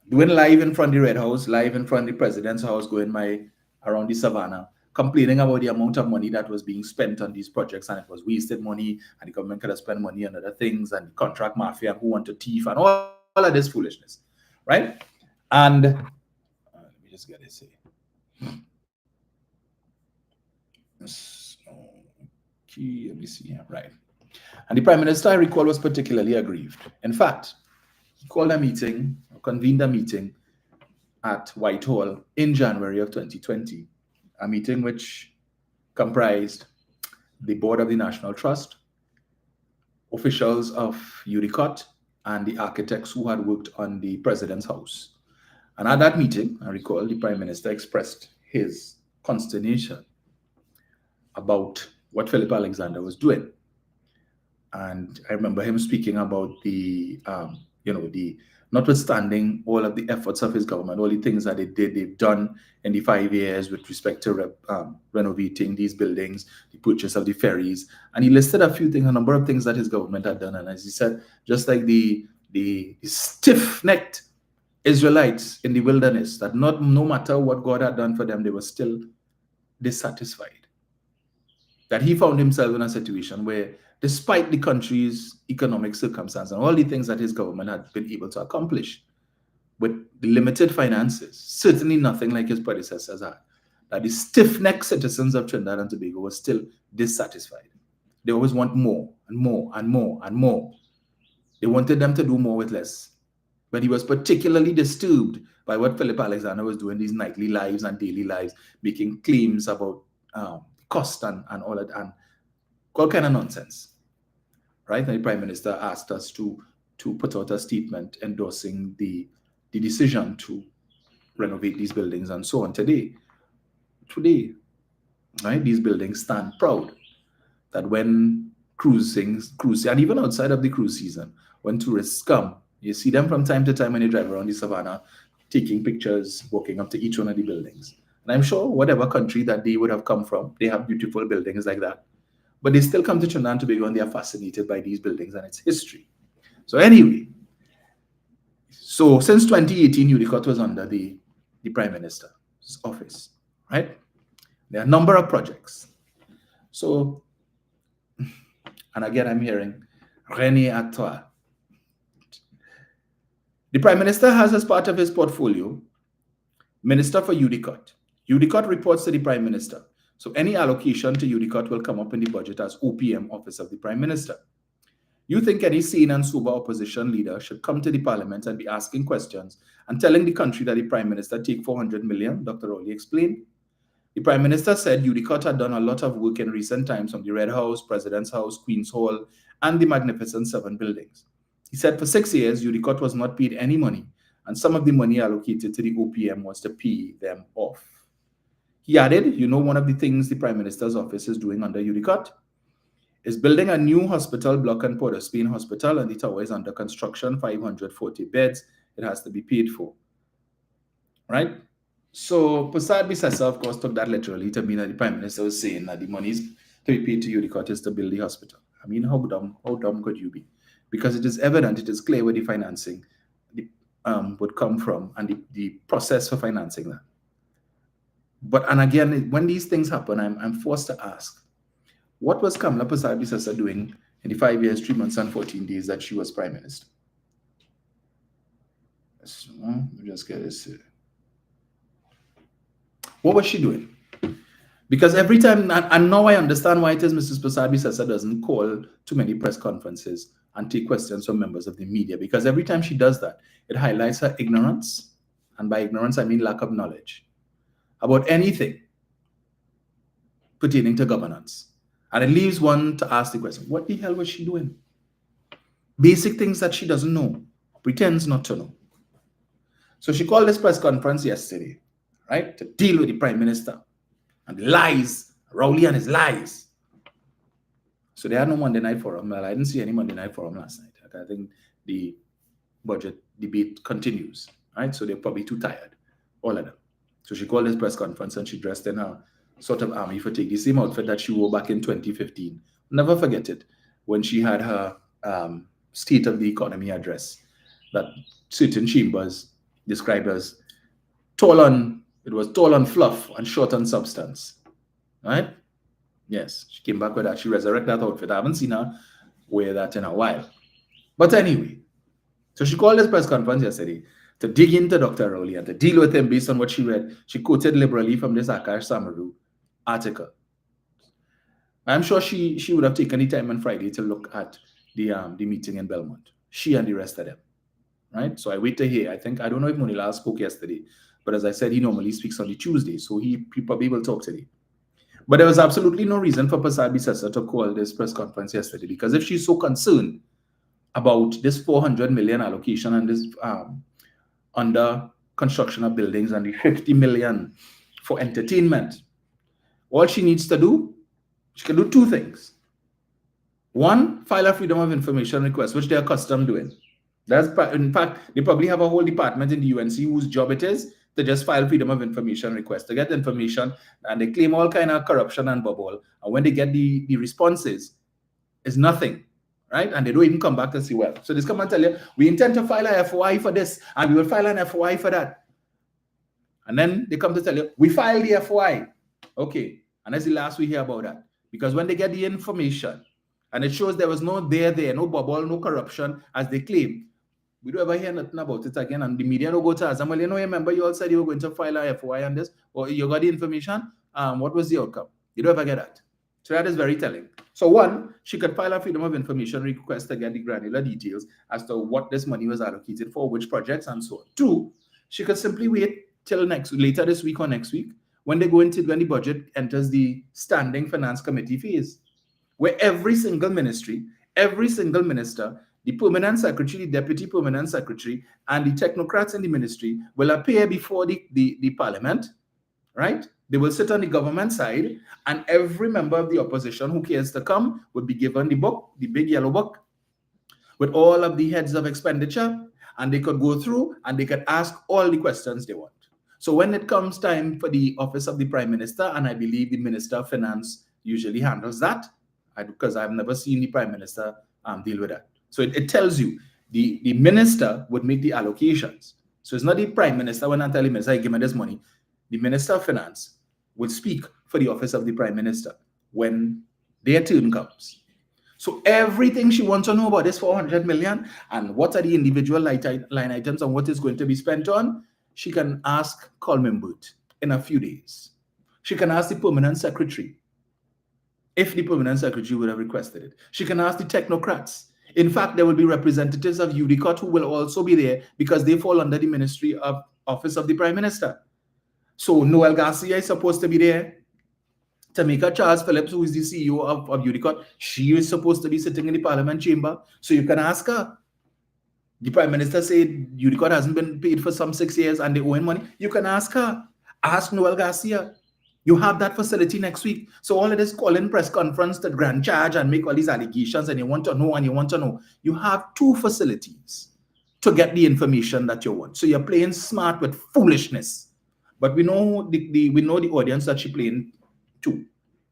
doing live in front of the Red House, live in front of the President's House, going around the savannah, complaining about the amount of money that was being spent on these projects, and it was wasted money, and the government could have spent money on other things, and the contract mafia who want to thief, and all of this foolishness, right? And let me just get this here. Okay, let me see here, right? And the Prime Minister, I recall, was particularly aggrieved. In fact, he called a meeting, or convened a meeting at Whitehall in January of 2020, a meeting which comprised the board of the National Trust, officials of UDOT, and the architects who had worked on the President's House. And at that meeting, I recall, the Prime Minister expressed his consternation about what Philip Alexander was doing. And I remember him speaking about the notwithstanding all of the efforts of his government, all the things that they've done in the 5 years with respect to renovating these buildings, the purchase of the ferries, and he listed a number of things that his government had done. And as he said, just like the stiff-necked Israelites in the wilderness, that no matter what God had done for them, they were still dissatisfied. That he found himself in a situation where, despite the country's economic circumstance and all the things that his government had been able to accomplish with the limited finances, certainly nothing like his predecessors had, that the stiff-necked citizens of Trinidad and Tobago were still dissatisfied. They always want more and more and more and more. They wanted them to do more with less. But he was particularly disturbed by what Philip Alexander was doing, these nightly lives and daily lives, making claims about cost and all that, and all kind of nonsense. Right? And the Prime Minister asked us to put out a statement endorsing the decision to renovate these buildings and so on. Today, right, these buildings stand proud that when cruising, and even outside of the cruise season, when tourists come, you see them from time to time when you drive around the savannah, taking pictures, walking up to each one of the buildings. And I'm sure whatever country that they would have come from, they have beautiful buildings like that. But they still come to Trinidad and Tobago and they are fascinated by these buildings and its history. So anyway, so since 2018, UDOT was under the Prime Minister's office, right? There are a number of projects. So, and again, I'm hearing René Atois. The Prime Minister has as part of his portfolio, Minister for UDOT. UDOT reports to the Prime Minister. So any allocation to UDOT will come up in the budget as OPM, Office of the Prime Minister. You think any sane and sober opposition leader should come to the Parliament and be asking questions and telling the country that the Prime Minister take 400 million, Dr. Rowley explained. The Prime Minister said UDOT had done a lot of work in recent times from the Red House, President's House, Queen's Hall, and the Magnificent Seven buildings. He said for 6 years, UDOT was not paid any money, and some of the money allocated to the OPM was to pay them off. He added, you know, one of the things the Prime Minister's office is doing under UDOT is building a new hospital block in Port of Spain Hospital, and the tower is under construction, 540 beds. It has to be paid for, right? So Prasad Bisesa, of course, took that literally to mean that the Prime Minister was saying that the money is to be paid to UDOT is to build the hospital. I mean, how dumb could you be? Because it is evident, it is clear where the financing would come from and the process for financing that. But, and again, when these things happen, I'm forced to ask, what was Kamala Prasad Bisesa doing in the 5 years, 3 months, and 14 days that she was Prime Minister? So, let me just get this here. What was she doing? Because every time, and now I understand why it is Mrs. Prasad Bisesa doesn't call too many press conferences and take questions from members of the media, because every time she does that, it highlights her ignorance, and by ignorance, I mean lack of knowledge about anything pertaining to governance. And it leaves one to ask the question, what the hell was she doing? Basic things that she doesn't know, pretends not to know. So she called this press conference yesterday, right, to deal with the Prime Minister and the lies, Rowley and his lies. So they had no Monday night forum. Well, I didn't see any Monday night forum last night. I think the budget debate continues, right? So they're probably too tired, all of them. So she called this press conference and she dressed in her sort of army fatigue, the same outfit that she wore back in 2015. Never forget it, when she had her State of the Economy address that certain chambers described as tall on fluff and short on substance, right? Yes, she came back with that. She resurrected that outfit. I haven't seen her wear that in a while. But anyway, so she called this press conference yesterday to dig into Dr. Rowley and to deal with him based on what she read. She quoted liberally from this Akash Samaru article. I'm sure she would have taken the time on Friday to look at the meeting in Belmont. She and the rest of them, right? So I wait to hear. I don't know if Munila spoke yesterday, but as I said, he normally speaks on the Tuesday, so he probably will talk today. But there was absolutely no reason for Prasad Bisesa to call this press conference yesterday, because if she's so concerned about this 400 million allocation and this under construction of buildings and the 50 million for entertainment, all she needs to do, she can do two things. One, file a Freedom of Information request, which they're accustomed doing. In fact, they probably have a whole department in the UNC whose job it is to just file Freedom of Information request, to get information, and they claim all kind of corruption and bubble. And when they get the responses, it's nothing, right? And they don't even come back to see, well, so this come and tell you, we intend to file a FOI for this, and we will file an FOI for that. And then they come to tell you, we filed the FOI. Okay, and that's the last we hear about that. Because when they get the information, and it shows there was no no bubble, no corruption, as they claim, we don't ever hear nothing about it again, and the media don't go to us. Well, remember you all said you were going to file a FOI on this, or you got the information, what was the outcome? You don't ever get that. So that is very telling. So one, she could file a Freedom of Information request to get the granular details as to what this money was allocated for, which projects, and so on. Two, she could simply wait till later this week or next week, when the budget enters the Standing Finance Committee phase, where every single ministry, every single minister, the permanent secretary, the deputy permanent secretary, and the technocrats in the ministry will appear before the parliament, right? They will sit on the government side, and every member of the opposition who cares to come would be given the book, the big yellow book, with all of the heads of expenditure, and they could go through and they could ask all the questions they want. So when it comes time for the office of the Prime Minister, and I believe the Minister of Finance usually handles that, because I've never seen the Prime Minister deal with that. So it tells you the minister would make the allocations. So it's not the Prime Minister when I tell him, hey, give me this money. The Minister of Finance will speak for the office of the Prime Minister when their turn comes. So everything she wants to know about this 400 million and what are the individual line items and what is going to be spent on, she can ask Colman Booth in a few days. She can ask the permanent secretary, if the permanent secretary would have requested it. She can ask the technocrats. In fact, there will be representatives of UDOT who will also be there because they fall under the Ministry of Office of the Prime Minister. So Noel Garcia is supposed to be there. Tamika Charles Phillips, who is the CEO of UDOT, she is supposed to be sitting in the Parliament chamber. So you can ask her. The Prime Minister said UDOT hasn't been paid for some 6 years and they owe him money. You can ask her. Ask Noel Garcia. You have that facility next week. So all of this calling press conference to grand charge and make all these allegations and you want to know and you want to know. You have 2 facilities to get the information that you want. So you're playing smart with foolishness. But we know the audience that she's playing to.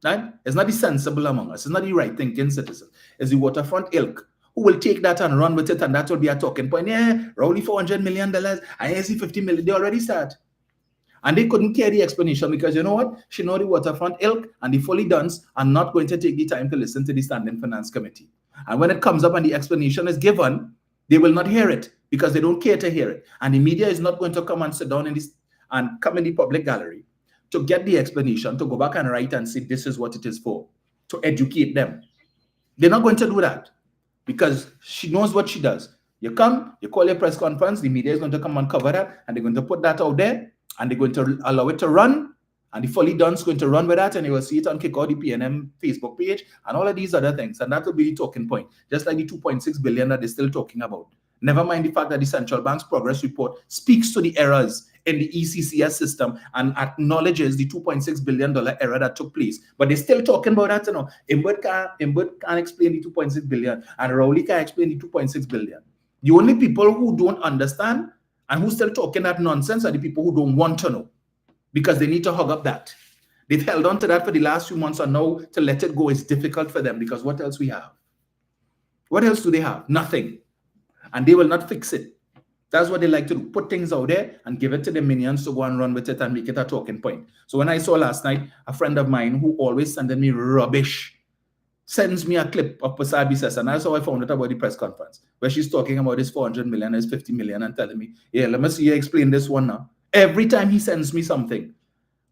Right? It's not the sensible among us. It's not the right thinking citizen. It's the waterfront ilk who will take that and run with it, and that will be a talking point. Yeah, roughly $400 million. I see 50 million. They already start. And they couldn't care the explanation because you know what? She know the waterfront ilk and the fully duns are not going to take the time to listen to the Standing Finance Committee. And when it comes up and the explanation is given, they will not hear it because they don't care to hear it. And the media is not going to come and sit down in this and come in the public gallery to get the explanation, to go back and write and say this is what it is for, to educate them. They're not going to do that because she knows what she does. You come, you call your press conference, the media is going to come and cover that, and they're going to put that out there, and they're going to allow it to run, and the fully done is going to run with that, and you will see it on Kick Out the PNM Facebook page, and all of these other things, and that will be the talking point, just like the 2.6 billion that they're still talking about. Never mind the fact that the Central Bank's progress report speaks to the errors in the ECCS system and acknowledges the $2.6 billion error that took place. But they're still talking about that, you know. Imbert can't explain the 2.6 billion, and Rowley can't explain the 2.6 billion. The only people who don't understand and who still talking that nonsense are the people who don't want to know because they need to hug up that. They've held on to that for the last few months, and now to let it go is difficult for them because what else we have? What else do they have? Nothing. And they will not fix it. That's what they like to do. Put things out there and give it to the minions to go and run with it and make it a talking point. So when I saw last night, a friend of mine who always sending me rubbish sends me a clip of Pasabi Sessa, and that's how I found out about the press conference, where she's talking about this 400 million, this 50 million, and telling me, yeah, let me see you explain this one now. Every time he sends me something,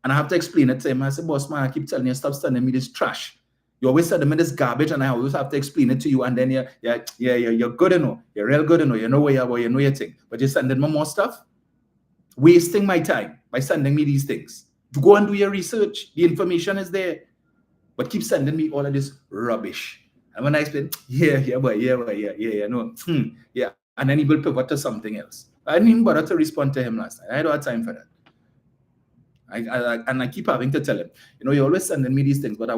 and I have to explain it to him, I say, boss man, I keep telling you, stop sending me this trash. You always send me this garbage, and I always have to explain it to you, and then you're good enough. You're real good enough. You know where you are, you know your thing. But you're sending me more stuff, wasting my time by sending me these things. To go and do your research. The information is there. But keep sending me all of this rubbish. And when I explain, yeah, no, yeah. And then he will pivot to something else. I didn't even bother to respond to him last night. I don't have time for that. I keep having to tell him, you know, you're always sending me these things, but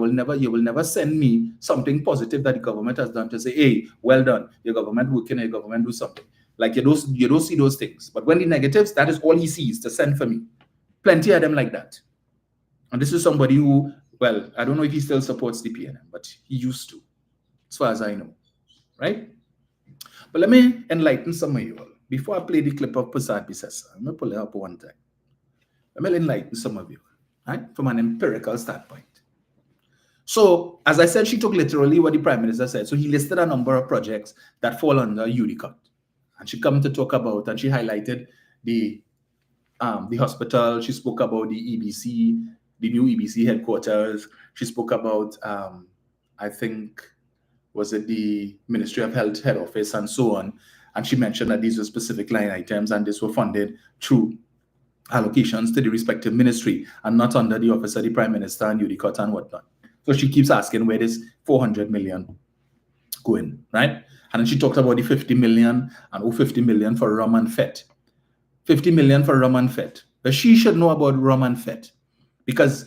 you will never send me something positive that the government has done to say, hey, well done, your government working, your government do something. Like you don't see those things. But when the negatives, that is all he sees to send for me. Plenty of them like that. And this is somebody who, well, I don't know if he still supports the PNM, but he used to, as far as I know. right? But let me enlighten some of you all. Before I play the clip of Prasad Bisesa, let me pull it up one time. Let me enlighten some of you, right? From an empirical standpoint. So, as I said, she took literally what the Prime Minister said. So he listed a number of projects that fall under UDOT. And she come to talk about, and she highlighted the hospital. She spoke about the EBC, the new EBC headquarters. She spoke about, I think, was it the Ministry of Health head office and so on. And she mentioned that these were specific line items and these were funded through allocations to the respective ministry and not under the office of the Prime Minister and UDOT and whatnot. So she keeps asking where this 400 million going, right? And then she talked about the 50 million and 50 million for rum and fet. 50 million for rum and fet. But she should know about rum and fet because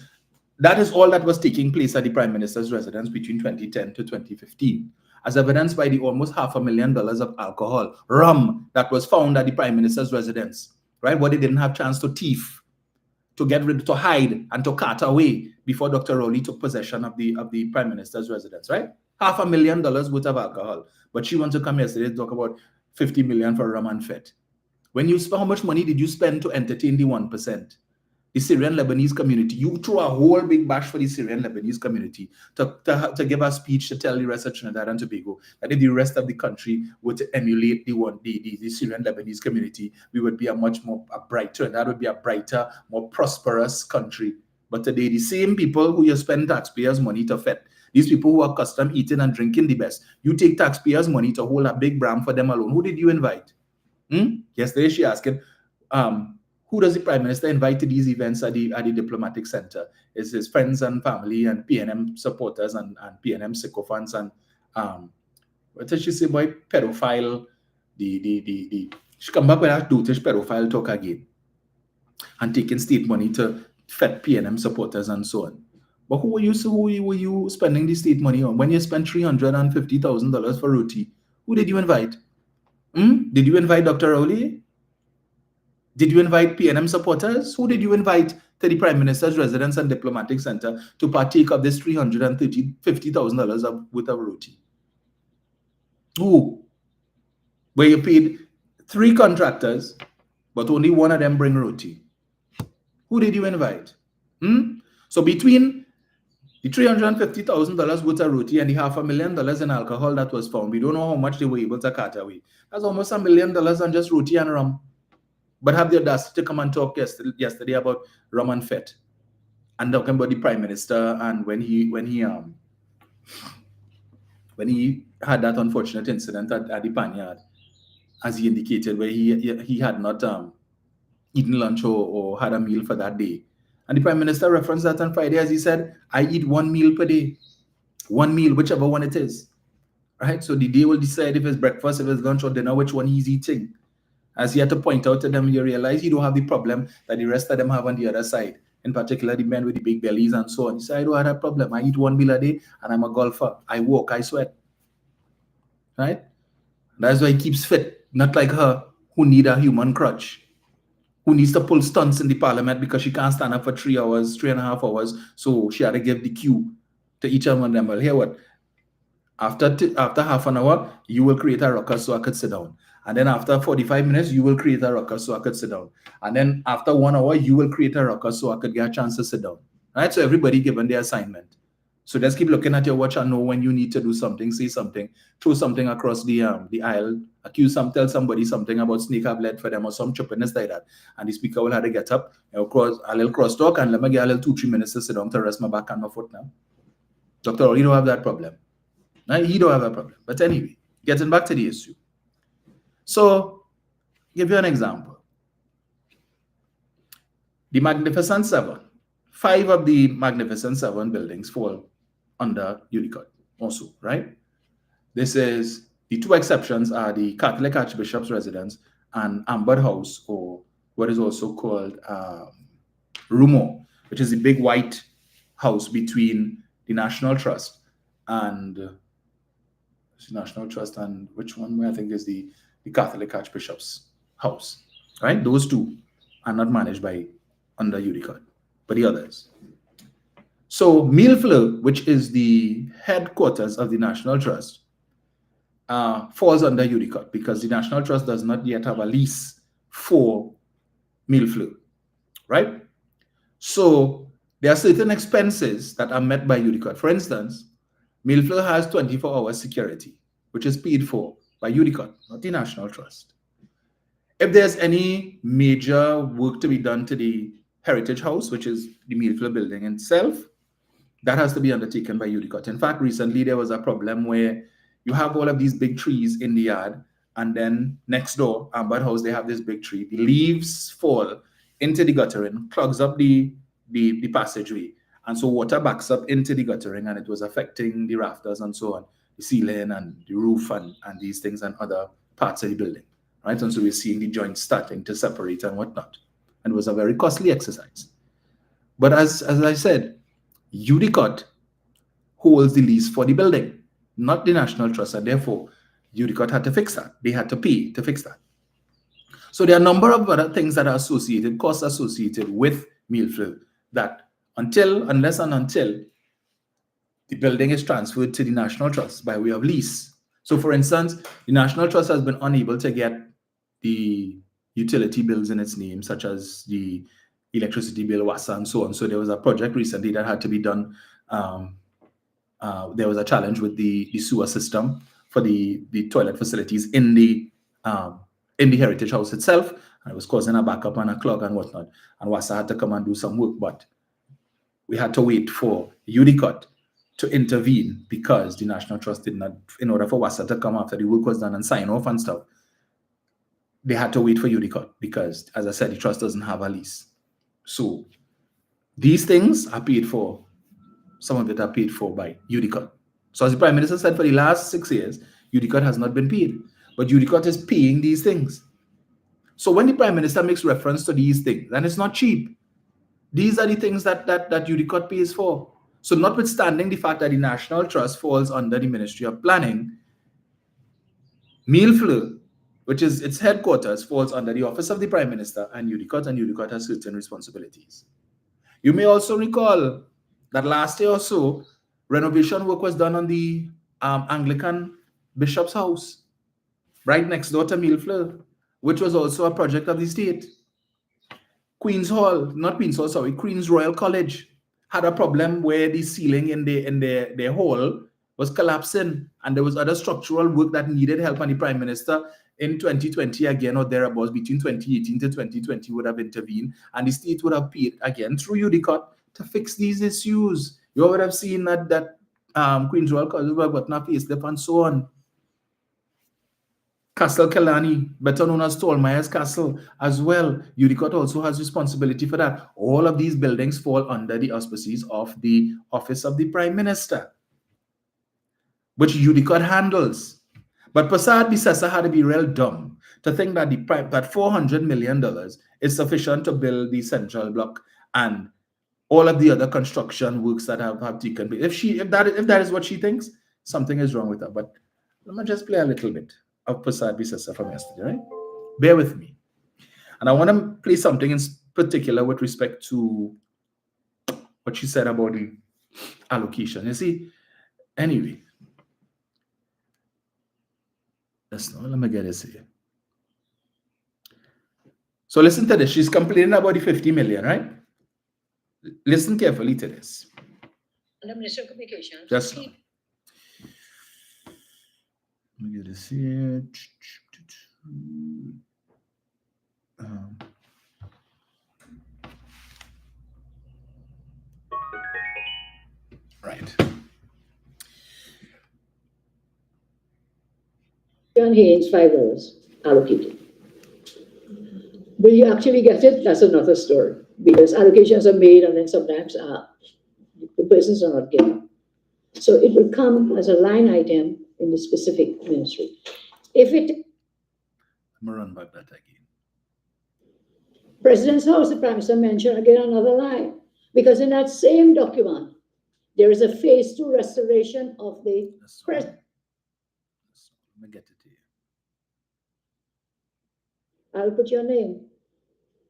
that is all that was taking place at the Prime Minister's residence between 2010 to 2015, as evidenced by the almost $500,000 of alcohol, rum, that was found at the Prime Minister's residence, right? What they didn't have chance to thief, to get rid, to hide, and to cart away before Dr. Rowley took possession of the Prime Minister's residence, right? $500,000 worth of alcohol. But she wants to come yesterday to talk about 50 million for rum and fet. When you spend, how much money did you spend to entertain the 1%? The Syrian Lebanese community. You threw a whole big bash for the Syrian Lebanese community to give a speech to tell the rest of Trinidad and Tobago that if the rest of the country were to emulate the Syrian Lebanese community, we would be a much more brighter, and that would be a brighter, more prosperous country. But today, the same people who you spend taxpayers' money to feed, these people who are accustomed eating and drinking the best, you take taxpayers' money to hold a big bram for them alone. Who did you invite? Yesterday, she asked him, who does the Prime Minister invite to these events at the diplomatic center? Is his friends and family and PNM supporters and PNM sycophants and what did she say, boy? Pedophile. She come back with that dotish pedophile talk again and taking state money to fed PNM supporters and so on. But who were you spending the state money on? When you spent $350,000 for roti, who did you invite? Did you invite Dr. Rowley? Did you invite PNM supporters? Who did you invite to the Prime Minister's residence and diplomatic center to partake of this $350,000 worth of roti? Who? Where you paid 3 contractors, but only one of them bring roti. Who did you invite? So between the $350,000 worth of roti and the $500,000 in alcohol that was found, we don't know how much they were able to cut away. That's almost $1 million on just roti and rum. But have the audacity to come and talk yesterday about rum and fet and talking about the Prime Minister and when he had that unfortunate incident at the Panyard, as he indicated, where he had not eaten lunch or had a meal for that day. And the Prime Minister referenced that on Friday as he said, I eat 1 meal per day. 1 meal, whichever one it is. Right? So the day will decide if it's breakfast, if it's lunch or dinner, which one he's eating. As he had to point out to them, you realize you don't have the problem that the rest of them have on the other side. In particular, the men with the big bellies and so on. He said, I don't have that problem. I eat 1 meal a day and I'm a golfer. I walk, I sweat. Right? That's why he keeps fit. Not like her, who need a human crutch, who needs to pull stunts in the parliament because she can't stand up for 3 hours, 3.5 hours. So she had to give the cue to each one of them. Well, here what? After half an hour, you will create a ruckus so I could sit down. And then after 45 minutes, you will create a ruckus so I could sit down. And then after 1 hour, you will create a ruckus so I could get a chance to sit down. Right? So everybody given their assignment. So just keep looking at your watch and know when you need to do something, say something, throw something across the aisle, tell somebody something about snake have led for them or some trippiness like that. And the speaker will have to get up, cross a little cross talk and let me get a little 2-3 minutes to sit down to rest my back and my foot now. Dr. Rowley don't have that problem. Right? He don't have a problem. But anyway, getting back to the issue. So, give you an example. The Magnificent Seven. 5 of the Magnificent Seven buildings fall under UDOT also, right? This is, the 2 exceptions are the Catholic Archbishop's residence and Amber House, or what is also called Rumo, which is the big white house between the National Trust and which one I think is the Catholic Archbishop's house, right? Those 2 are not managed by under UDOT, but the others. So Millefleur, which is the headquarters of the National Trust, falls under UDOT because the National Trust does not yet have a lease for Millfleur, right? So there are certain expenses that are met by UDOT. For instance, Millfleur has 24-hour security, which is paid for by UDOT, not the National Trust. If there's any major work to be done to the Heritage House, which is the Millfleur building itself, that has to be undertaken by UDOT. In fact, recently there was a problem where you have all of these big trees in the yard, and then next door, Amber House, they have this big tree. The leaves fall into the guttering, clogs up the passageway. And so water backs up into the guttering, and it was affecting the rafters and so on, the ceiling and the roof and these things and other parts of the building, right? And so we're seeing the joints starting to separate and whatnot. And it was a very costly exercise. But as I said, UDOT holds the lease for the building, not the National Trust, and therefore UDOT had to fix that. They had to pay to fix that. So there are a number of other things that are associated, costs associated with Millfleur that unless and until the building is transferred to the National Trust by way of lease. So for instance, the National Trust has been unable to get the utility bills in its name, such as the electricity bill, WASA, and so on. So there was a project recently that had to be done. There was a challenge with the sewer system for the toilet facilities in the Heritage House itself, and it was causing a backup and a clog and whatnot. And WASA had to come and do some work, but we had to wait for UDOT to intervene because the National Trust did not, in order for WASA to come after the work was done and sign off and stuff, they had to wait for UDOT because, as I said, the trust doesn't have a lease. So these things are paid for. Some of it are paid for by UDOT. So as the Prime Minister said, for the last 6 years, UDOT has not been paid, but UDOT is paying these things. So when the Prime Minister makes reference to these things, and it's not cheap, these are the things that UDOT pays for. So notwithstanding the fact that the National Trust falls under the Ministry of Planning, Millfleur, which is its headquarters, falls under the Office of the Prime Minister and UDOT has certain responsibilities. You may also recall that last year or so, renovation work was done on the Anglican Bishop's house, right next door to Millfleur, which was also a project of the state. Queen's Royal College had a problem where the ceiling in their hall was collapsing, and there was other structural work that needed help, and the Prime Minister in 2020 again or thereabouts, between 2018 to 2020, would have intervened, and the state would have paid again through UDOT to fix these issues. You would have seen that Queen's Royal College would have gotten a facelift and so on. Castle Killarney, better known as Tolmeyer's Castle, as well. UDOT also has responsibility for that. All of these buildings fall under the auspices of the Office of the Prime Minister, which UDOT handles. But Prasad Bisesa had to be real dumb to think that that $400 million is sufficient to build the central block and all of the other construction works that have taken place. If that is what she thinks, something is wrong with her. But let me just play a little bit of Prasad Bisesa from yesterday, right? Bear with me. And I want to play something in particular with respect to what she said about the allocation. You see, anyway, let me get this here. So listen to this. She's complaining about the 50 million, right? Listen carefully to this. Under Minister of Communications. Just now. Let me get this here. Right. John Haynes, $5 allocated. Will you actually get it? That's another story. Because allocations are made and then sometimes the persons are not given. So it will come as a line item in the specific ministry. If it... I'm going to run back that again. President's House, the Prime Minister mentioned again another line. Because in that same document, there is a phase 2 restoration of the president. Let me get it here. I'll put your name.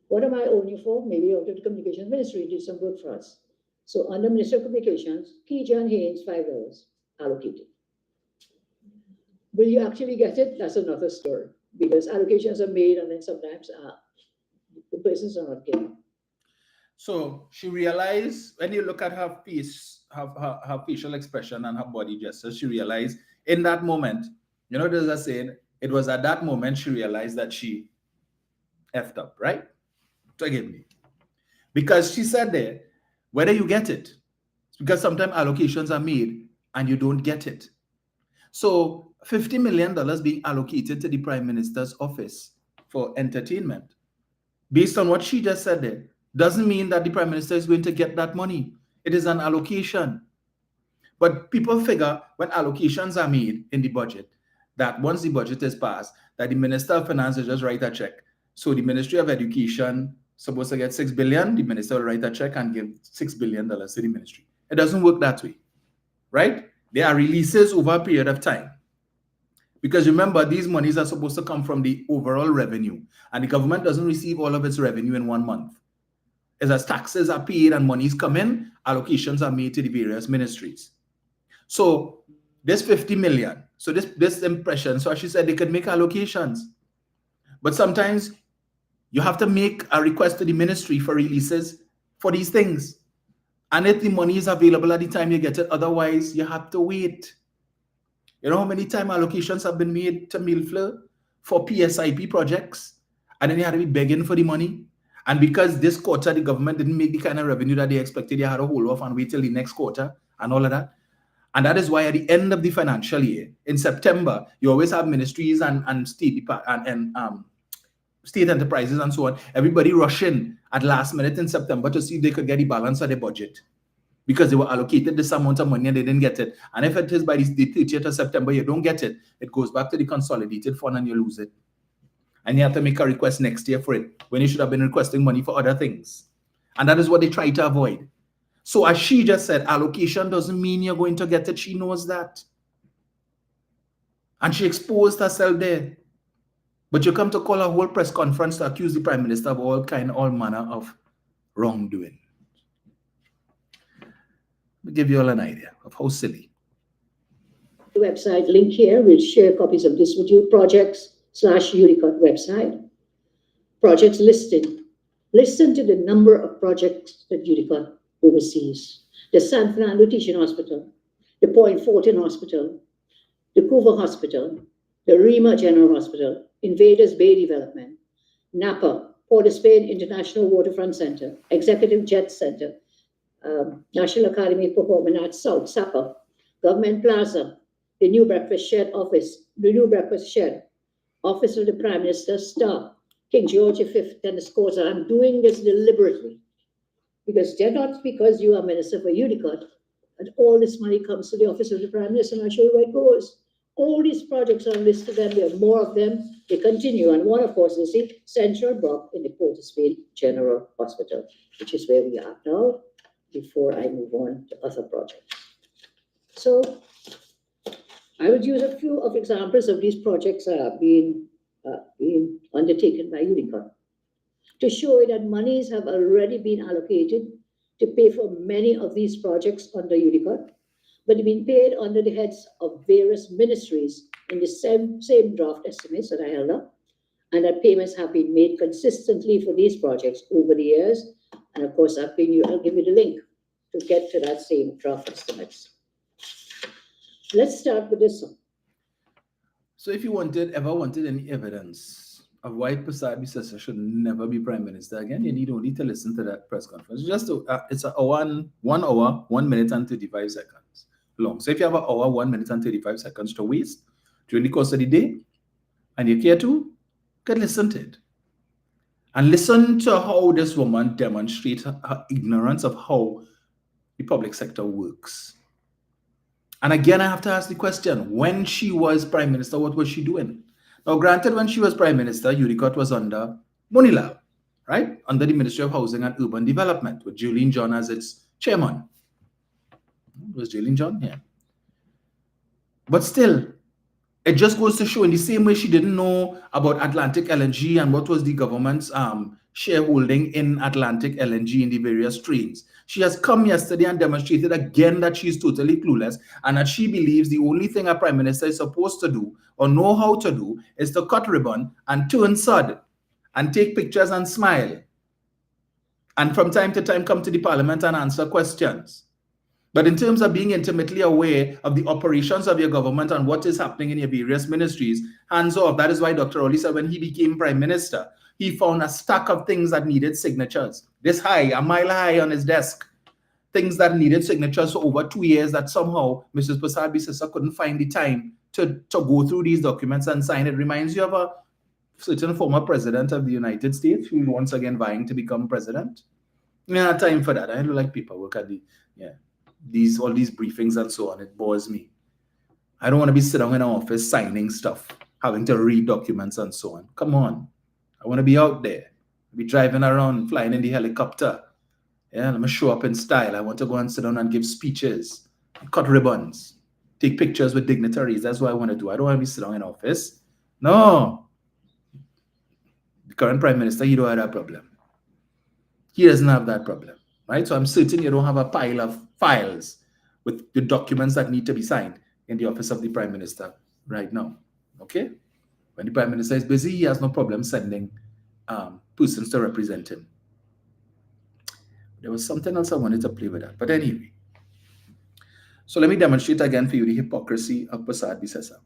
What am I owing you for? Maybe out of the Communications Ministry did some work for us. So under Minister of Communications, Key John Haynes, $5 allocated. Will you actually get it? That's another story. Because allocations are made and then sometimes the persons are not given. So she realized when you look at her face, her facial expression and her body gestures, she realized in that moment, you know, there's a saying, it was at that moment she realized that she effed up, right? Forgive me. Because she said there, whether you get it, because sometimes allocations are made and you don't get it. So $50 million being allocated to the Prime Minister's office for entertainment, based on what she just said there, doesn't mean that the Prime Minister is going to get that money. It is an allocation. But people figure when allocations are made in the budget, that once the budget is passed, that the Minister of Finance will just write a check. So the Ministry of Education supposed to get $6 billion, the minister will write a check and give $6 billion to the ministry. It doesn't work that way, right? There are releases over a period of time. Because remember, these monies are supposed to come from the overall revenue, and the government doesn't receive all of its revenue in 1 month. As taxes are paid and monies come in, allocations are made to the various ministries. So this 50 million, so this impression, so as she said, they could make allocations. But sometimes you have to make a request to the ministry for releases for these things. And if the money is available at the time you get it, otherwise you have to wait. You know how many time allocations have been made to Milfleur for PSIP projects? And then you had to be begging for the money. And because this quarter, the government didn't make the kind of revenue that they expected, you had to hold off and wait till the next quarter and all of that. And that is why at the end of the financial year, in September, you always have ministries and state enterprises and so on, everybody rushing at last minute in September to see if they could get the balance of the budget, because they were allocated this amount of money and they didn't get it. And if it is by the 30th of September, you don't get it, it goes back to the consolidated fund and you lose it. And you have to make a request next year for it, when you should have been requesting money for other things. And that is what they try to avoid. So as she just said, allocation doesn't mean you're going to get it. She knows that. And she exposed herself there. But you come to call a whole press conference to accuse the Prime Minister of all manner of wrongdoing. I'll give you all an idea of how silly. The website link here will share copies of this with you. Projects/UDOT website. Projects listing. Listen to the number of projects that UDOT oversees. The San Fernando Teaching Hospital, the Point Fortin Hospital, the Coover Hospital, the Rima General Hospital, Invaders Bay Development, Napa, Port of Spain International Waterfront Center, Executive Jet Center, National Academy of Performing Arts South, SAPA, Government Plaza, the New Breakfast Shed Office, Office of the Prime Minister, Staff, King George V Tennis Courts. And I'm doing this deliberately because they're not because you are Minister for UDOT, and all this money comes to the Office of the Prime Minister, and I'll show you where it goes. All these projects are listed, and there are more of them. They continue, and one, of course, is the Central Block in the Port of Spain General Hospital, which is where we are now, before I move on to other projects. So I will use a few of examples of these projects being undertaken by UDOT to show you that monies have already been allocated to pay for many of these projects under UDOT, but they've been paid under the heads of various ministries in the same draft estimates that I held up, and that payments have been made consistently for these projects over the years. And of course, I'll give you the link to get to that same draft estimates. Let's start with this one. So if you ever wanted any evidence of why Prasad Bisesa should never be Prime Minister again, you need only to listen to that press conference. It's a 1 hour, 1 minute and 35 seconds long. So if you have an hour, 1 minute and 35 seconds to waste during the course of the day, and you care to, you can listen to it. And listen to how this woman demonstrates her ignorance of how the public sector works. And again, I have to ask the question, when she was Prime Minister, what was she doing? Now, granted, when she was Prime Minister, UDOT was under Monilal, right? Under the Ministry of Housing and Urban Development, with Julian John as its chairman. Was Julian John? Yeah. But still, It just goes to show, in the same way she didn't know about Atlantic LNG and what was the government's shareholding in Atlantic LNG in the various streams. She has come yesterday and demonstrated again that she's totally clueless and that she believes the only thing a prime minister is supposed to do or know how to do is to cut ribbon and turn sod and take pictures and smile. And from time to time come to the parliament and answer questions. But in terms of being intimately aware of the operations of your government and what is happening in your various ministries, hands off. That is why Dr. Oli said when he became prime minister, he found a stack of things that needed signatures. This high, a mile high on his desk. Things that needed signatures for over 2 years that somehow Mrs. Prasad Bisesa couldn't find the time to go through these documents and sign. It reminds you of a certain former president of the United States who once again vying to become president. Yeah, time for that. I don't like paperwork at all these briefings and so on. It bores me. I don't want to be sitting in an office signing stuff, having to read documents and so on. Come on. I want to be out there, be driving around, flying in the helicopter. Yeah, let me show up in style. I want to go and sit down and give speeches, cut ribbons, take pictures with dignitaries. That's what I want to do. I don't want to be sitting in an office. No. The current prime minister, he don't have that problem. He doesn't have that problem. Right? So I'm certain you don't have a pile of files with the documents that need to be signed in the office of the prime minister right now. Okay? When the prime minister is busy, he has no problem sending persons to represent him. There was something else I wanted to play with that. But anyway. So let me demonstrate again for you the hypocrisy of Prasad Bisesa.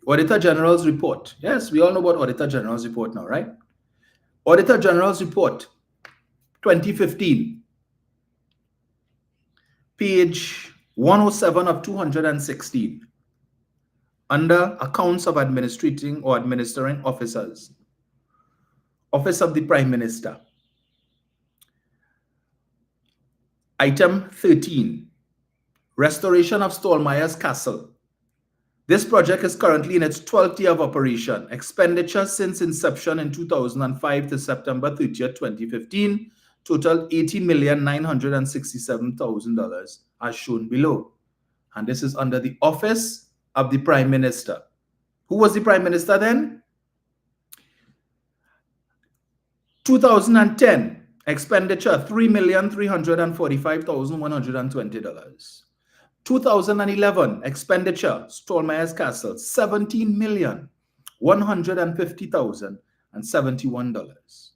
Auditor General's report. Yes, we all know about Auditor General's report now, right? Auditor General's report. 2015, page 107 of 216, under accounts of administrating or administering officers, office of the prime minister. Item 13, restoration of Stallmeyer's Castle. This project is currently in its 12th year of operation. Expenditure since inception in 2005 to September 30th, 2015, total $80,967,000 as shown below. And this is under the office of the prime minister. Who was the prime minister then? 2010, expenditure $3,345,120. 2011, expenditure, Stallmeyer's Castle, $17,150,071.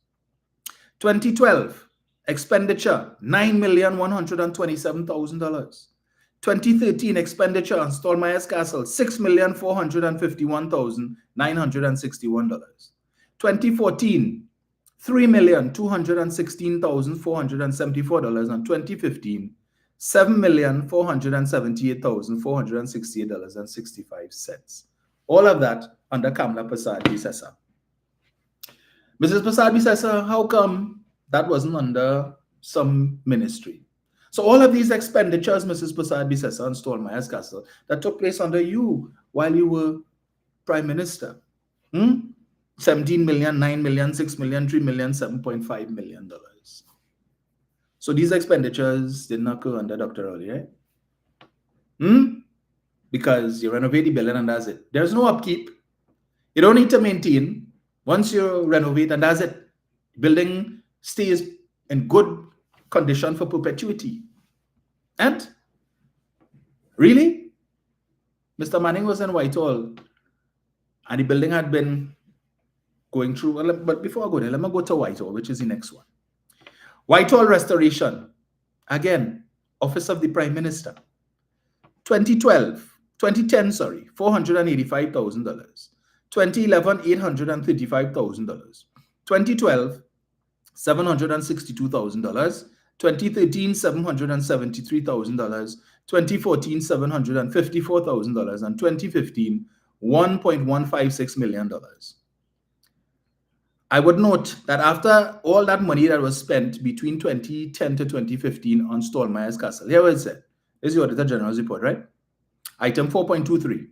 2012, expenditure, $9,127,000. 2013 expenditure on Stallmeyer's Castle, $6,451,961. 2014, $3,216,474, and 2015, $7,478,468.65. All of that under Kamla Prasad Bisesa. Mrs. Prasad Bisesa, how come that wasn't under some ministry? So all of these expenditures, Mrs. Prasad Bisesa on Stallmeyer's Castle, that took place under you while you were prime minister. 17 million, 9 million, 6 million, 3 million, $7.5 million. So these expenditures did not occur under Dr. Oli, right? Because you renovate the building and that's it. There's no upkeep. You don't need to maintain. Once you renovate and that's it. Building stays in good condition for perpetuity. And really, Mr. Manning was in Whitehall and the building had been going through, but before I go there, let me go to Whitehall, which is the next one. Whitehall restoration, again, Office of the Prime Minister. 2010, $485,000. 2011, $835,000. 2012, $762,000. 2013, $773,000. 2014, $754,000. And 2015, $1.156 million. I would note that after all that money that was spent between 2010 to 2015 on Stallmeyer's Castle, here it said, this is the Auditor General's report, right? Item 4.23.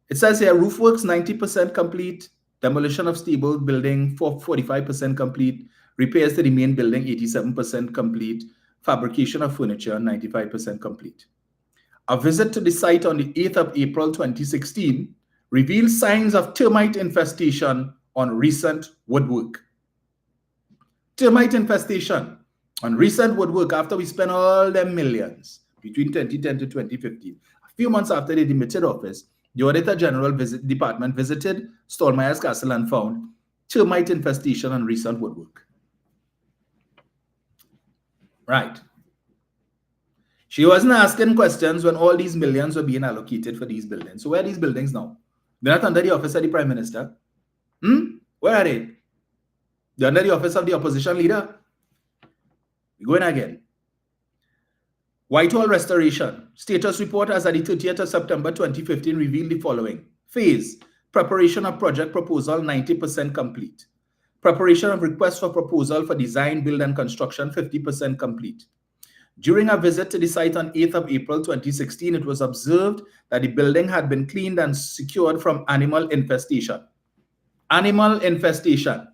It says here, roof works 90% complete, demolition of stable building 45% complete, repairs to the main building 87% complete, fabrication of furniture 95% complete. A visit to the site on the 8th of April 2016 revealed signs of termite infestation on recent woodwork. Termite infestation on recent woodwork after we spent all them millions between 2010 to 2015. A few months after they demitted office, the Auditor General Department visited Stallmeyer's Castle and found termite infestation on recent woodwork. Right. She wasn't asking questions when all these millions were being allocated for these buildings. So where are these buildings now? They're not under the office of the Prime Minister. Where are they? They're under the office of the opposition leader. We're going again. Whitehall restoration. Status report as at the 30th of September 2015 revealed the following. Phase. Preparation of project proposal 90% complete. Preparation of request for proposal for design, build and construction 50% complete. During a visit to the site on 8th of April 2016, it was observed that the building had been cleaned and secured from animal infestation. Animal infestation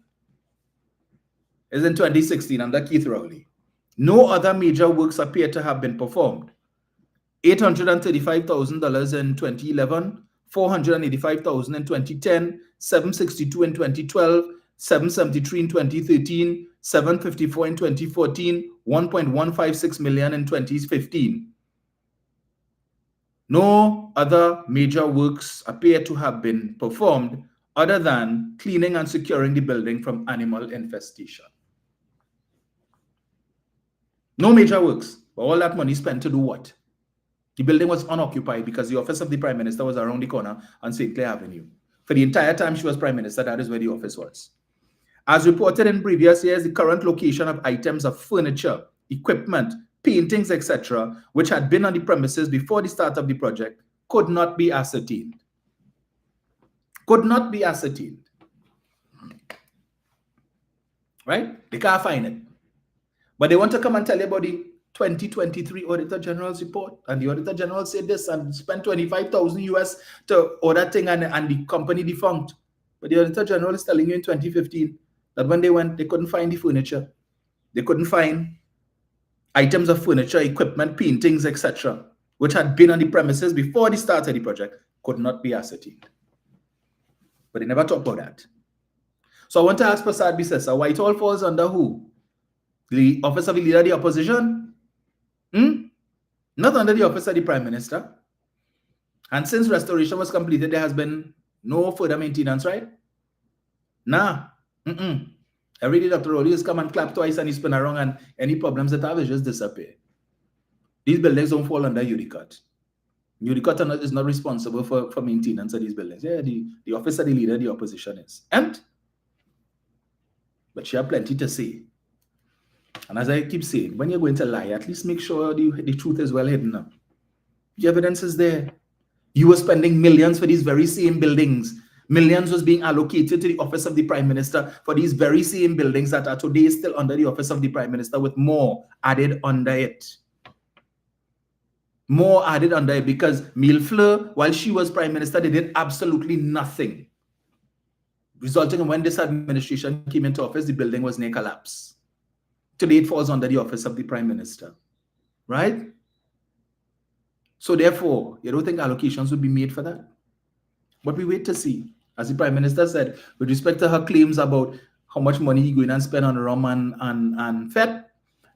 is in 2016 under Keith Rowley. No other major works appear to have been performed. $835,000 in 2011, $485,000 in 2010, $762 in 2012, $773 in 2013, $754 in 2014, $1.156 million in 2015. No other major works appear to have been performed other than cleaning and securing the building from animal infestation. No major works, but all that money spent to do what? The building was unoccupied because the office of the Prime Minister was around the corner on St. Clair Avenue. For the entire time she was Prime Minister, that is where the office was. As reported in previous years, the current location of items of furniture, equipment, paintings, etc., which had been on the premises before the start of the project, could not be ascertained. Could not be ascertained. Right? They can't find it. But they want to come and tell you about the 2023 Auditor General's report. And the Auditor General said this and spent $25,000 US to order thing and the company defunct. But the Auditor General is telling you in 2015 that when they went, they couldn't find the furniture. They couldn't find items of furniture, equipment, paintings, etc., which had been on the premises before the start of the project, could not be ascertained. But they never talk about that. So I want to ask Prasad Bisesa, Whitehall falls under who? The office of the leader of the opposition? Not under the office of the Prime Minister. And since restoration was completed, there has been no further maintenance, right? Nah. Every day Dr. Rowley just come and clap twice and he spin around and any problems that have just disappear. These buildings don't fall under UDOT. UDOT is not responsible for maintenance of these buildings. Yeah, the office of the leader of the opposition is. And but she have plenty to say. And as I keep saying, when you're going to lie, at least make sure the truth is well hidden up. The evidence is there. You were spending millions for these very same buildings. Millions was being allocated to the office of the Prime Minister for these very same buildings that are today still under the office of the Prime Minister with more added under it. More added under it because Millefleur, while she was Prime Minister, they did absolutely nothing. Resulting in when this administration came into office, the building was near collapse. Today it falls under the office of the Prime Minister. Right? So therefore, you don't think allocations would be made for that? But we wait to see. As the Prime Minister said, with respect to her claims about how much money he's going to spend on rum and FET,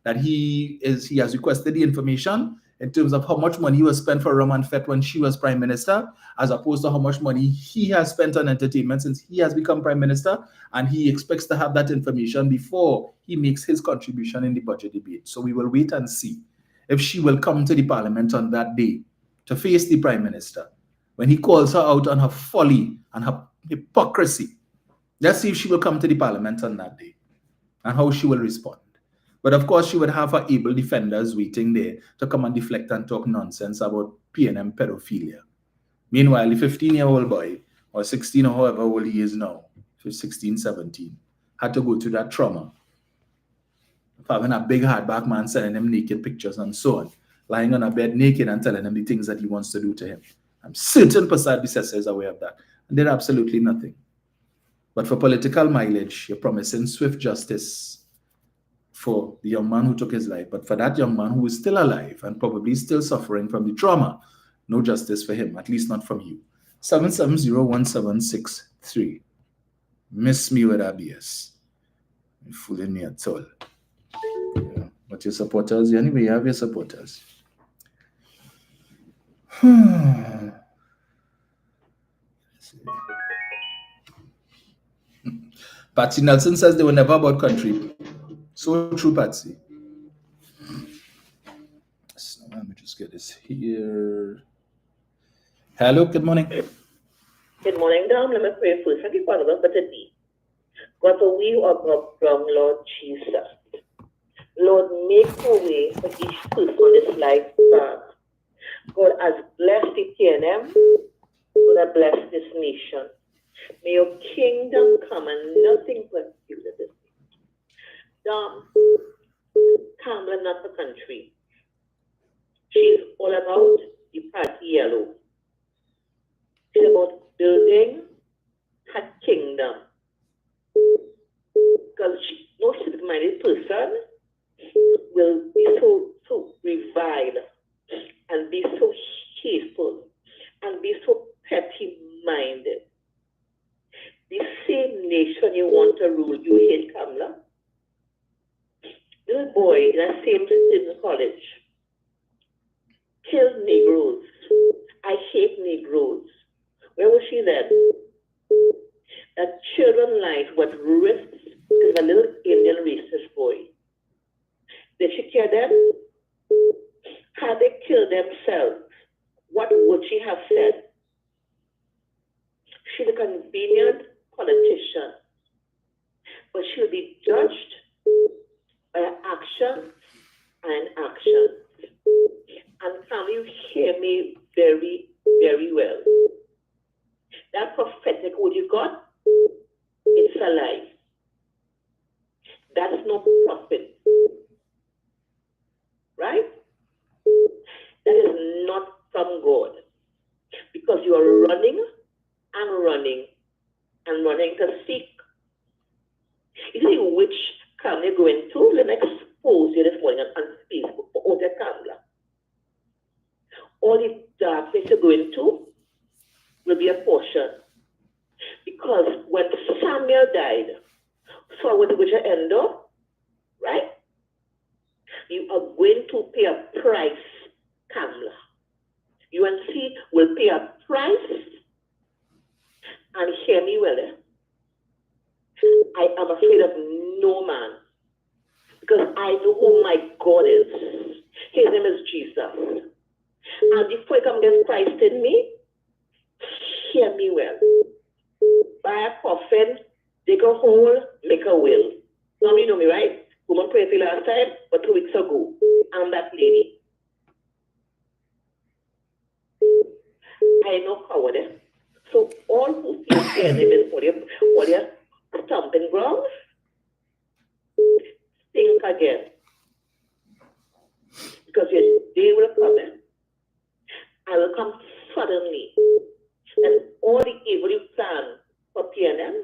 that he has requested the information in terms of how much money was spent for rum and FET when she was Prime Minister, as opposed to how much money he has spent on entertainment since he has become Prime Minister, and he expects to have that information before he makes his contribution in the budget debate. So we will wait and see if she will come to the Parliament on that day to face the Prime Minister when he calls her out on her folly and her hypocrisy. Let's see if she will come to the Parliament on that day and how she will respond. But of course, she would have her able defenders waiting there to come and deflect and talk nonsense about P&M pedophilia. Meanwhile, the 15-year-old boy, or 16 or however old he is now, 16, 17, had to go through that trauma of having a big hardback man sending him naked pictures and so on, lying on a bed naked and telling him the things that he wants to do to him. I'm certain Prasad Bisesa is aware of that. And did absolutely nothing. But for political mileage, you're promising swift justice for the young man who took his life, but for that young man who is still alive and probably still suffering from the trauma, no justice for him, at least not from you. 7701763. Miss me with ABS. You're fooling me at all. Yeah. But your supporters, anyway, you have your supporters. Patsy Nelson says they were never about country. So true, Patsy. So let me just get this here. Hello, good morning. Good morning, Dom. Let me pray first. Thank you, Father God, for today. God, for we are God from Lord Jesus. Lord, make a way for each person on this life path. God has blessed the TNM. God has blessed this nation. May your kingdom come and nothing but you to this. Dom, Kamala, not the country. She's all about the party yellow. She's about building her kingdom. Because no civic-minded person will be so reviled and be so hateful and be so petty-minded. The same nation you want to rule, you hate Kamala. Little boy in that same student college killed Negroes. I hate Negroes. Where was she then? That children's life was risked because of a little Indian racist boy. Did she kill them? Had they killed themselves, what would she have said? She's a convenient politician, but she'll be judged by her actions and actions. And can you hear me very, very well? That prophetic word you got, it's a lie. That's no prophet. Right? That is not from God. Because you are running and running and running to seek. You see which camp you're going to? Let me expose you this morning on Facebook for all the Kamala. All the darkness you're going to will be a portion. Because when Samuel died, so with which I end up, right? You are going to pay a price, Kamala. UNC will pay a price, and hear me well. I am afraid of no man, because I know who my God is. His name is Jesus. And before you come against Christ in me, hear me well. Buy a coffin, dig a hole, make a will. Now you know me, right? Woman prayed for last time, but 2 weeks ago. I'm that lady. I know coward. So all who feel their name is for their stomping grounds, think again. Because your day will come in. I will come suddenly. And all the evil you plan for PNM,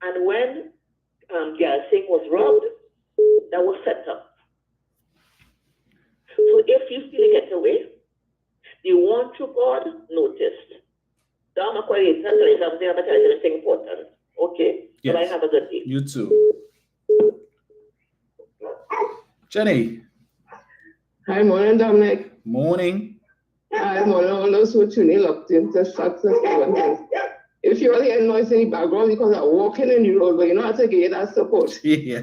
and when Garrison was robbed, that was set up. So if you still get away, you want to God, notice. Don't tell you something about anything important. Okay? Yes. Bye, have a good day. You too. Jenny. Hi, morning, Dominic. Morning. Hi, morning, all those who tune in up to success. If you all hear noise in the background, because I'm walking in the road, but you know how to get that support. Yeah.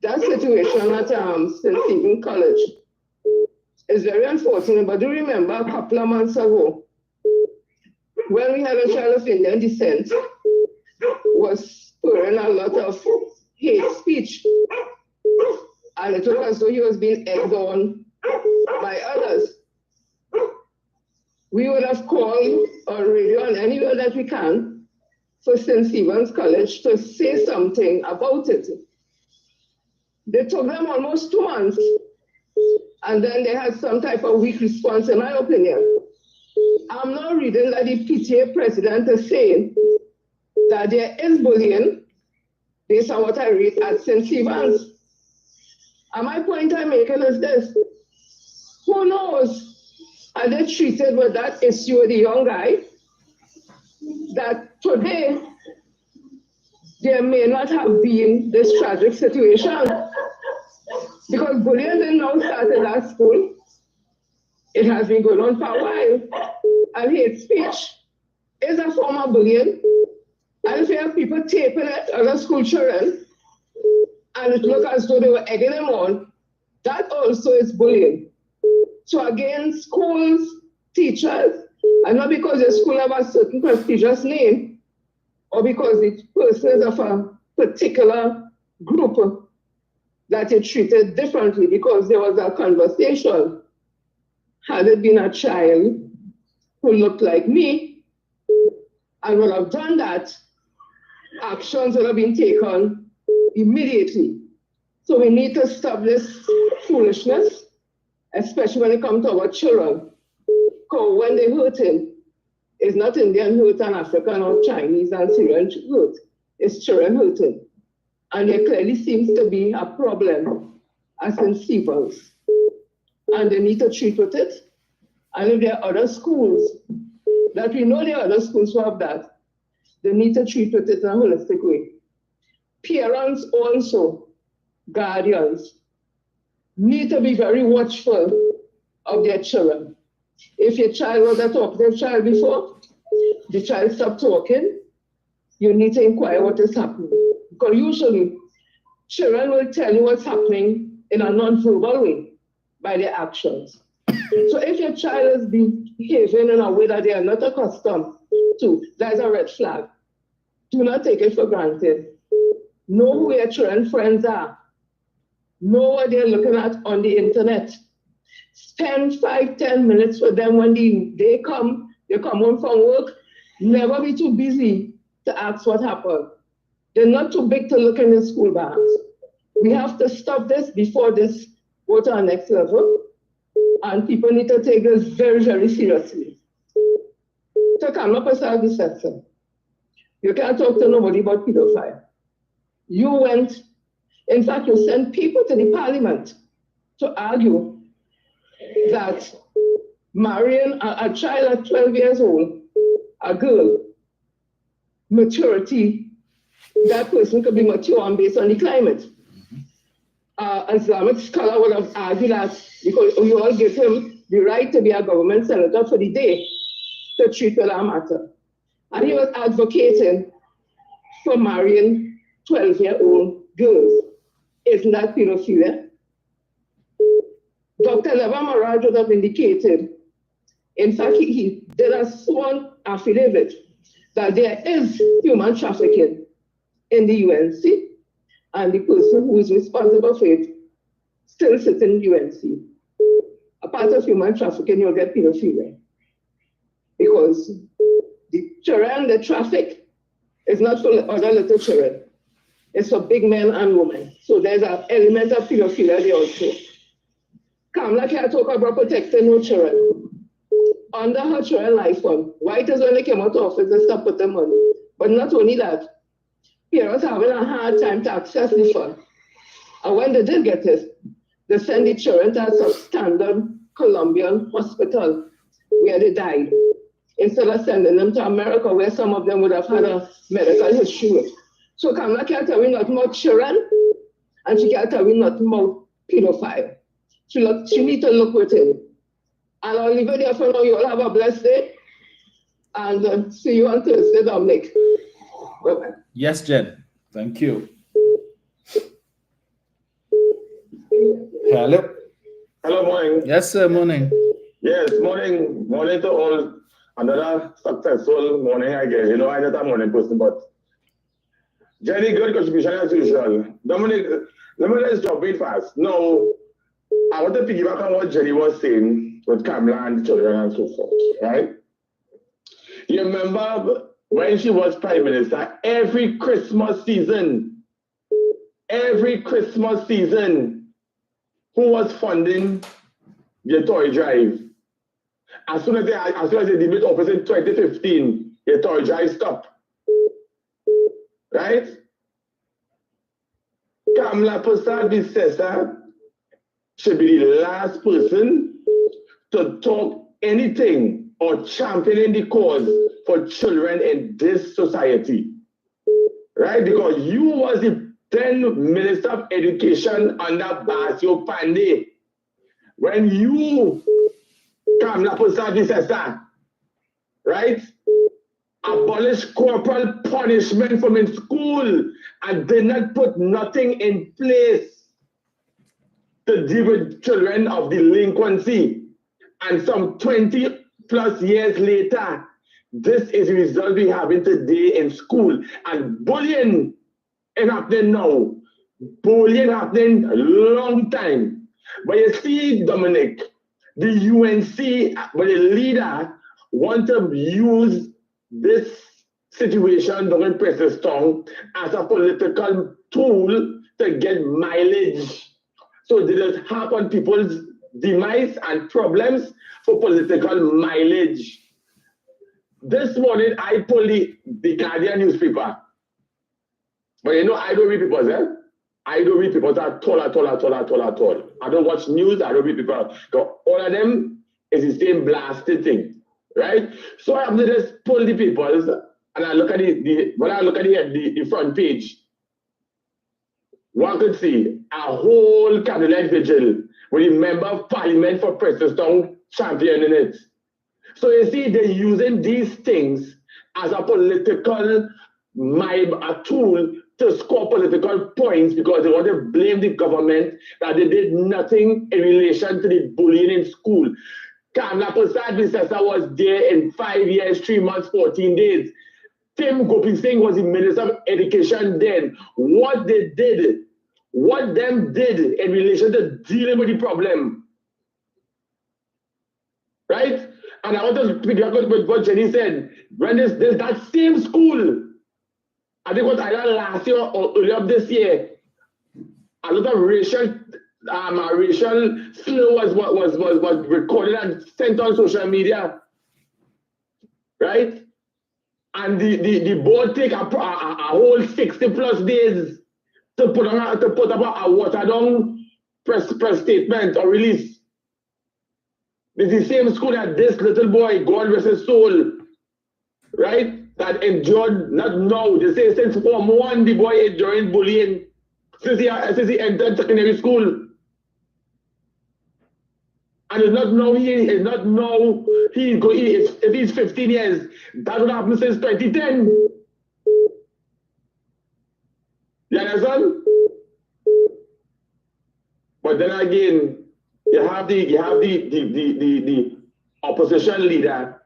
That situation at St. Stephen College is very unfortunate, but do you remember a couple of months ago when we had a child of Indian descent was pouring a lot of hate speech, and it looked as though he was being egged on by others. We would have called on radio and anywhere that we can for St. Stephen's College to say something about it. They took them almost 2 months, and then they had some type of weak response, in my opinion. I'm now reading that the PTA president is saying that there is bullying based on what I read at St. Stephen's. And my point I'm making is this: who knows? Are they treated with that issue with the young guy? That today there may not have been this tragic situation. Because bullying didn't now start in that school. It has been going on for a while. And hate speech is a form of bullying. And if you have people taping it, other school children, and it look as though they were egging them on, that also is bullying. So again, schools, teachers, and not because the school have a certain prestigious name, or because the person is of a particular group, that it treated differently because there was a conversation. Had it been a child who looked like me and would have done that, actions would have been taken immediately. So we need to stop this foolishness, especially when it comes to our children. Because when they hurting, it's not Indian hurt and African or Chinese and Syrian hurt. It's children hurting. And there clearly seems to be a problem as in Stevens. And they need to treat with it. And if there are other schools, that we know there are other schools who have that, they need to treat with it in a holistic way. Parents also, guardians, need to be very watchful of their children. If your child was a talkative child before, the child stopped talking, you need to inquire what is happening. Because usually, children will tell you what's happening in a non-verbal way by their actions. So if your child is behaving in a way that they are not accustomed to, that's a red flag. Do not take it for granted. Know who your children's friends are. Know what they're looking at on the internet. Spend 5-10 minutes with them when they come home from work. Never be too busy to ask what happened. They're not too big to look in the school bags. We have to stop this before this go to our next level. And people need to take this very, very seriously. To come up as a deception. You can't talk to nobody about pedophile. You went, in fact, you sent people to the parliament to argue that marrying a child at 12 years old, a girl, maturity, that person could be mature based on the climate. Islamic scholar would have argued that because you all give him the right to be a government senator for the day to treat with that matter. And he was advocating for marrying 12-year-old girls. Isn't that pedophilia? Dr. Leva Maraj would have indicated, in fact, he did a sworn affidavit that there is human trafficking in the UNC, and the person who is responsible for it still sits in UNC. A part of human trafficking, you'll get pedophilia. Because the children, the traffic, is not for other little children. It's for big men and women. So there's an element of pedophilia there also. Kamala can't talk about protecting her children. Under her children life fund, White is when they came out of office, they stopped putting them money. But not only that, parents having a hard time to access the fund. And when they did get it, they sent the children to a substandard Colombian hospital where they died, instead of sending them to America where some of them would have had a medical history. So Kamala can't tell me nothing about children, and she can't tell me nothing about pedophile. She needs to look within. And I'll leave it there for now. You all have a blessed day. And see you on Thursday, Dominic. Bye-bye. Yes, Jen. Thank you. Hello. Hello, morning. Yes, sir. Morning. Yes, morning. Morning to all. Another successful morning, I guess. You know, I'm not a morning person, but Jenny, good contribution as usual. Dominic, let me just jump in fast. Now, I want to piggyback on what Jenny was saying with Kamala and the children and so forth, right? You remember when she was Prime Minister, every Christmas season, who was funding the toy drive? As soon as they debate office in 2015, the toy drive stopped. Right? Kamla Prasad Visesa should be the last person to talk anything or championing the cause for children in this society. Right? Because you was the then Minister of Education under Basio Pandey. When you, Kamla Prasad Visesa, right, abolish corporal punishment from in school and did not put nothing in place to deal with children of delinquency. And some 20 plus years later, this is the result we having today in school. And bullying is happening now. Bullying happening a long time. But you see, Dominic, the UNC, but the leader want to use this situation during Preston as a political tool to get mileage. So they just harp on people's demise and problems for political mileage. This morning, I pulled the Guardian newspaper. But you know, I don't read papers, eh? I don't read papers at all. I don't watch news, I don't read papers. All of them is the same blasted thing, right? So I have to just pull the papers and I look at the front page. One could see a whole candlelight vigil with the member of parliament for Preston championing it. So you see, they're using these things as a political a tool to score political points because they want to blame the government that they did nothing in relation to the bullying in school. Kamla Prasad Visesa was there in 5 years, 3 months, 14 days. Tim Gopi Singh was the Minister of Education then. What they did, what them did in relation to dealing with the problem, right? And I want to pick up with what Jenny said. When there's that same school, I think it was either last year or earlier this year, a lot of racial slur was recorded and sent on social media, right? And the board take a whole 60 plus days to put up a watered down press statement or release. It's the same school that this little boy, God rest his soul, right, that endured, not now, they say since Form 1, the boy enduring bullying, since he entered secondary school. And it's not now, if he's 15 years, that would happen since 2010. You understand? But then again, you have the opposition leader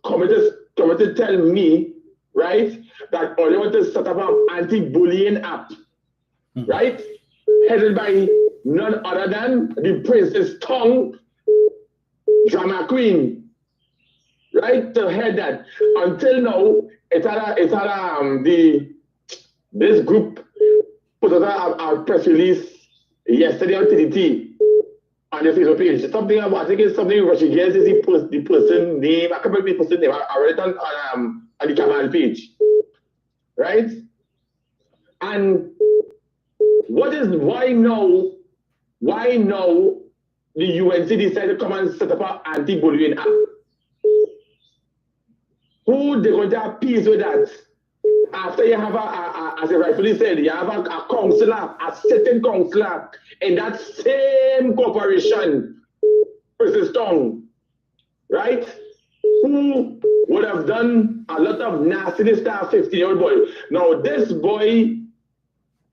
coming to tell me, right, that all they want to set up an anti-bullying app, right, headed by none other than the Princess Tongue drama queen, right, to head that. Until now, this group put out a press release yesterday on TDT. On the Facebook page, something about, I think it's something Rushigas is the person name. I can't remember the person name. I read it on the Kamal page, right? And why now the UNC decided to come and set up an anti-bullying app? Who they going to appease with that? After you have as I rightfully said, you have a counselor, a certain counselor in that same corporation, Princess Tongue, right? Who would have done a lot of nastiness to a 15-year-old boy. Now, this boy,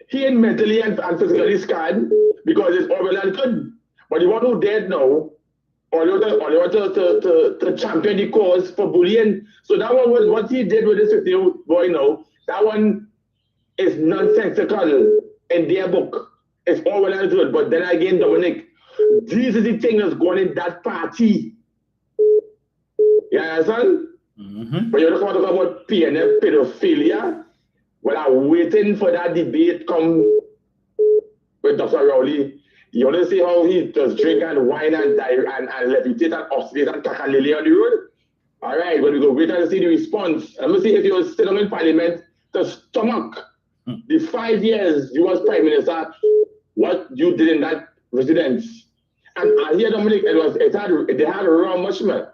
he ain't mentally and physically scarred because it's all well and good. But the one who dead now, or you want to champion the cause for bullying. So that one was what he did with this 15-year-old boy now. That one is nonsensical in their book. It's all well and good. But then again, Dominic, these are the things that's going in that party. You understand? Mm-hmm. But you don't want to talk about PNF pedophilia. Well, I'm waiting for that debate come with Dr. Rowley. You want to see how he just drink and wine and levitate and oscillate and kakalele on the road? All right, but we go wait and see the response. I'm going to see if he was sitting in parliament to stomach The 5 years you was Prime Minister, what you did in that residence. And I hear Dominic, they had a wrong much man.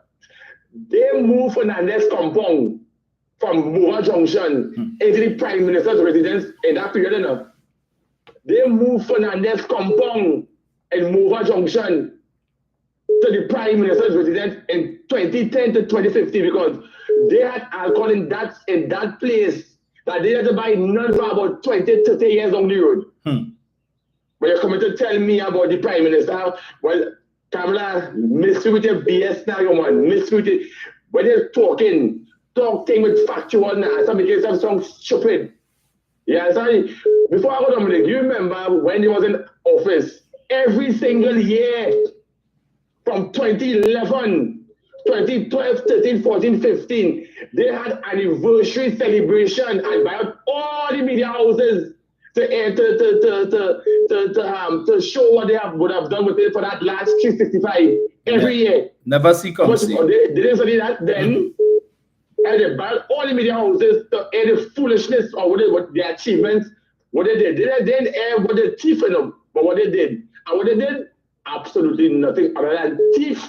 They moved Fernandez compound from Mova Junction into the Prime Minister's residence in that period enough. They moved Fernandez compound in Mova Junction to the Prime Minister's residence in 2010 to 2015 because they had alcohol in that place that they had to buy none for about 20, 30 years on the road. But you're coming to tell me about the Prime Minister. Well, Kamala, miss with your BS now, man. Miss with it. When you're talk thing with factual now, some because of some stupid. Yeah, sorry. Before I go to Dominic, you remember when he was in office, every single year from 2011, 2012, 13, 14, 15, they had anniversary celebration and buy out all the media houses to show what they would have done with it for that last 365 every year. Never see come see. They didn't study that then. And they banned all the media houses to air the foolishness or what their achievements, what they did. They didn't air what they thief in them, but what they did. And what they did, absolutely nothing other than thief,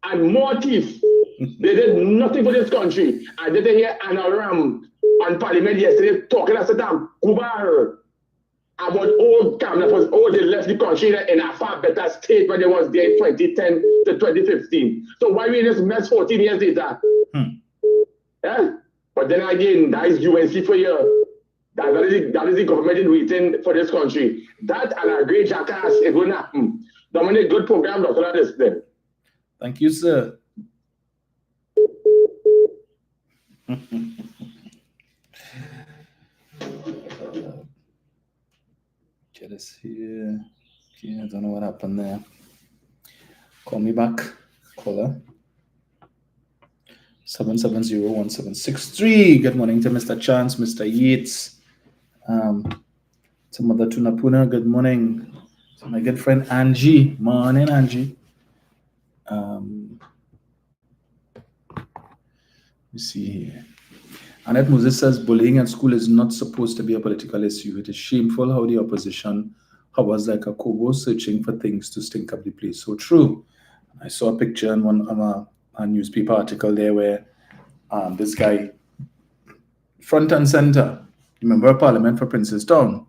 and more thief. They did nothing for this country. I didn't hear Anna Ram on Parliament yesterday talking as a damn Kubar about old Kamala, they left the country in a far better state when they was there in 2010 to 2015. So why we in this mess 14 years later? Yeah? But then again, that is UNC for you. That is the government in waiting for this country. That and a great jackass is going to happen. Dominic, good program, Dr. Addison. Thank you, sir. Get this here. Okay, I don't know what happened there. Call me back, caller. 770-1763. Good morning to Mr. Chance, Mr. Yates. To Mother Tunapuna, good morning. To my good friend Angie. Morning, Angie. Let me see here. Annette Moses says bullying at school is not supposed to be a political issue. It is shameful how the opposition hovers like a kobo searching for things to stink up the place. So true. I saw a picture in one of a newspaper article there where this guy, front and center, member of Parliament for Princestown,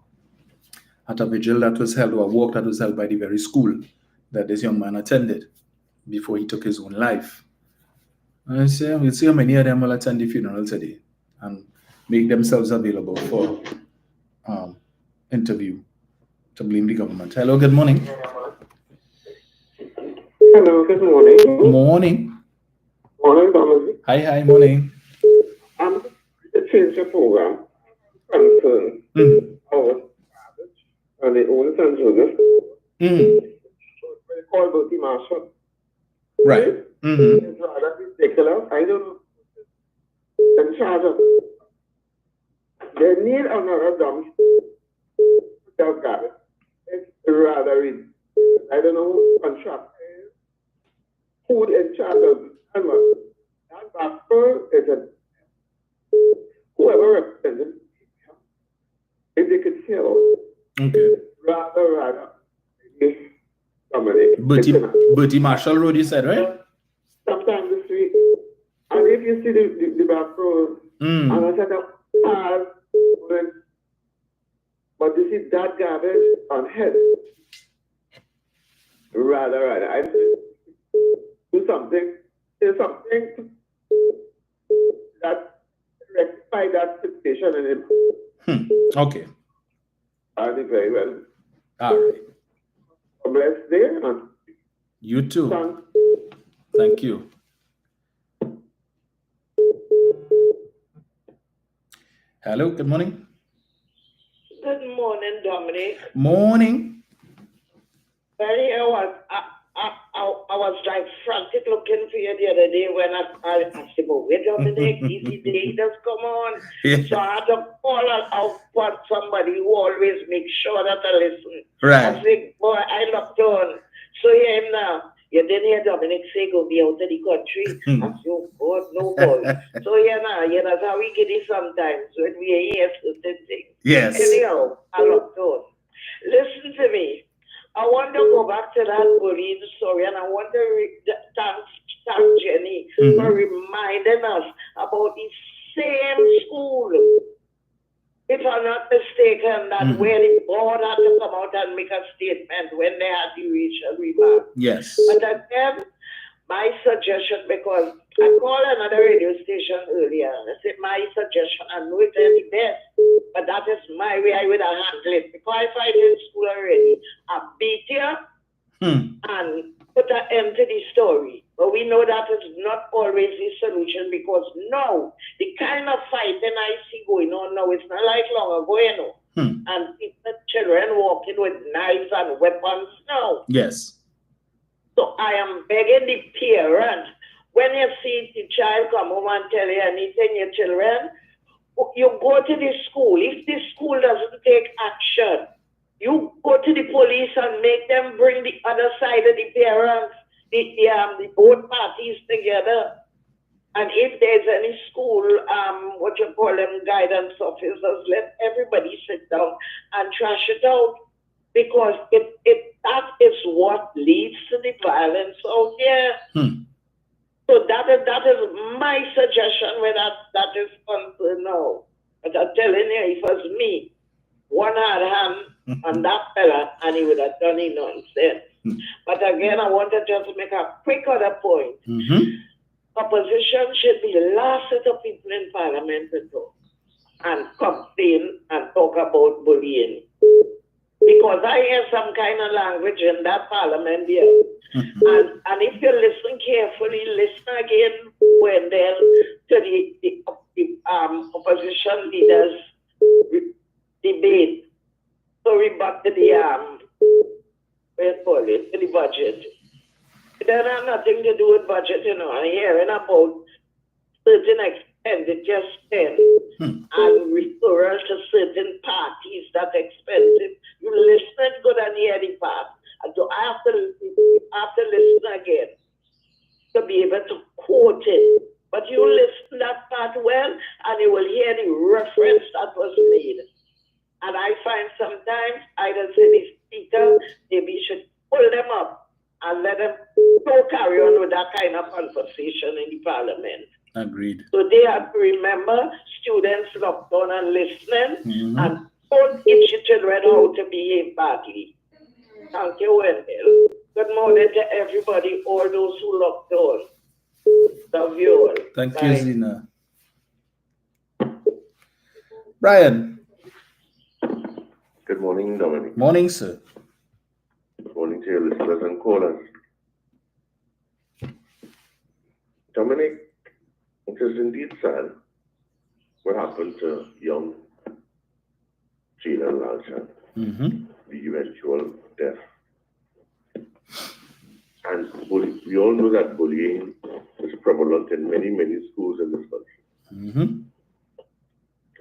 at a vigil that was held, or a walk that was held by the very school that this young man attended before he took his own life. And I say, we'll see how many of them will attend the funeral today and make themselves available for interview to blame the government. Hello, good morning. Hello, good morning. Morning. Morning, Dominic. Hi, morning. I'm to change the program. Concern our and the owners and journalists. They call Bertie Marshall. Right. It's rather ridiculous. I don't know. In charge of. They need another dump. Without garbage. It's rather ridiculous. I don't know who contract is. Who in charge of that backfall is a whoever represents if they could see out. Okay. Rather. Dominic. Bertie Marshall Road, you said, right? Sometime this week. And if you see the back road, and I set up cars, but you see that garbage on head. Rather. I do something that rectify that situation in him. Okay. I'll be very well. All right. A blessed day. And you too. thanks. Thank you. Hello, good morning. Good morning, Dominic. Morning. I was like frantic looking for you the other day when I said, well, wait, Dominic, easy day just come on. Yeah. So I had to call out for somebody who always makes sure that I listen. Right. I said, boy, I looked on. So here I am now. You didn't hear Dominic say go be out of the country. I said, oh God, no boy. So that's how we get it sometimes when we hear certain things. Yes. Anyhow, I locked on. Listen to me. I want to go back to that bullying story, and I want to thank Jenny for reminding us about the same school. If I'm not mistaken, that where the board had to come out and make a statement when they had the racial remark. Yes. But again, my suggestion, because I called another radio station earlier, I said my suggestion, I know it is the best, but that is my way I would have handled it. Because if I did school already, I beat you and put an end to the story. But we know that is not always the solution, because now, the kind of fighting I see going on now, it's not like long ago, you know. And people, children walking with knives and weapons now. Yes. So I am begging the parent, when you see the child come home and tell you anything, your children, you go to the school. If the school doesn't take action, you go to the police and make them bring the other side of the parents, the both parties together. And if there's any school, what you call them, guidance officers, let everybody sit down and trash it out. Because that is what leads to the violence out there. So that is my suggestion where that is concerned now. But I'm telling you, if it was me, one hard hand on that fella, and he would have done it nonsense. But again, I want to just make a quick other point. Opposition should be the last set of people in Parliament to talk and complain and talk about bullying. Because I hear some kind of language in that Parliament here. And if you listen carefully, listen again when they're to the opposition leaders debate to rebut the the budget. It doesn't have nothing to do with budget, you know. I'm hearing about certain expenditure spent and referral to certain parties that expensive. You listen good and hear the part. And so I have to listen again to be able to quote it. But you listen that part well, and you will hear the reference that was made. And I find sometimes either say the speaker, maybe you should pull them up and let them go carry on with that kind of conversation in the Parliament. Agreed. So they have to remember students locked down and listening and don't teach your children how to behave badly. Thank you, Wendell. Good morning to everybody, all those who locked down. Love you all. Thank Bye. you, Zina. Brian. Good morning, Dominic. Morning, sir. Good morning to your listeners and callers. Dominic, it is indeed sad what happened to young Jalen Lalchan, the eventual death. And we all know that bullying is prevalent in many, many schools in this country.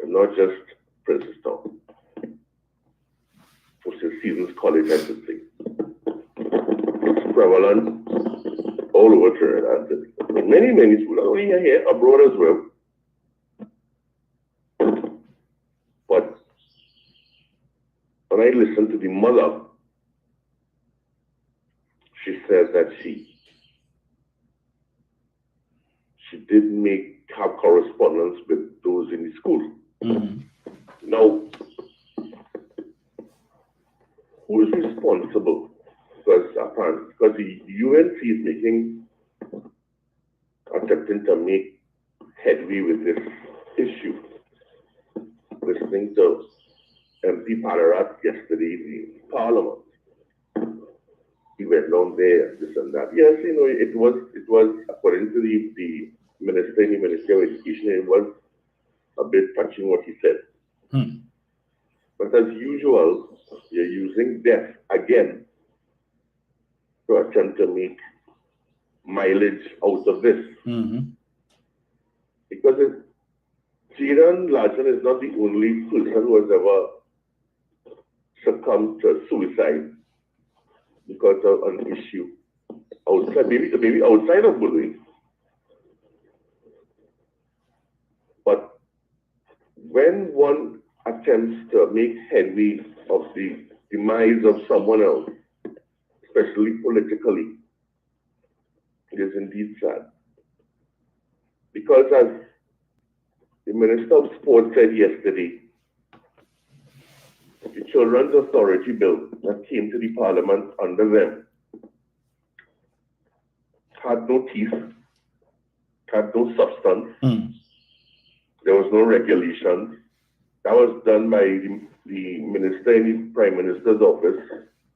And not just Princeton, which is Stevens College, I should say. It's prevalent all over Trinidad. In many, many schools, not only here, abroad as well. But when I listened to the mother, she said that she did have correspondence with those in the school. Now, who is responsible? Because the UNC is attempting to make headway with this issue. Listening to MP Palarat yesterday in Parliament. He went down there, this and that. Yes, you know, it was according to the Minister in the Ministry of Education, it was a bit touching what he said. But as usual, you're using death again to attempt to make mileage out of this. Because Jalen Lalchan is not the only person who has ever succumbed to suicide because of an issue outside, maybe outside of bullying. But when one attempts to make headway of the demise of someone else, especially politically, it is indeed sad. Because as the Minister of Sport said yesterday, the Children's Authority Bill that came to the Parliament under them had no teeth, had no substance, there was no regulations. That was done by the Minister in the Prime Minister's office,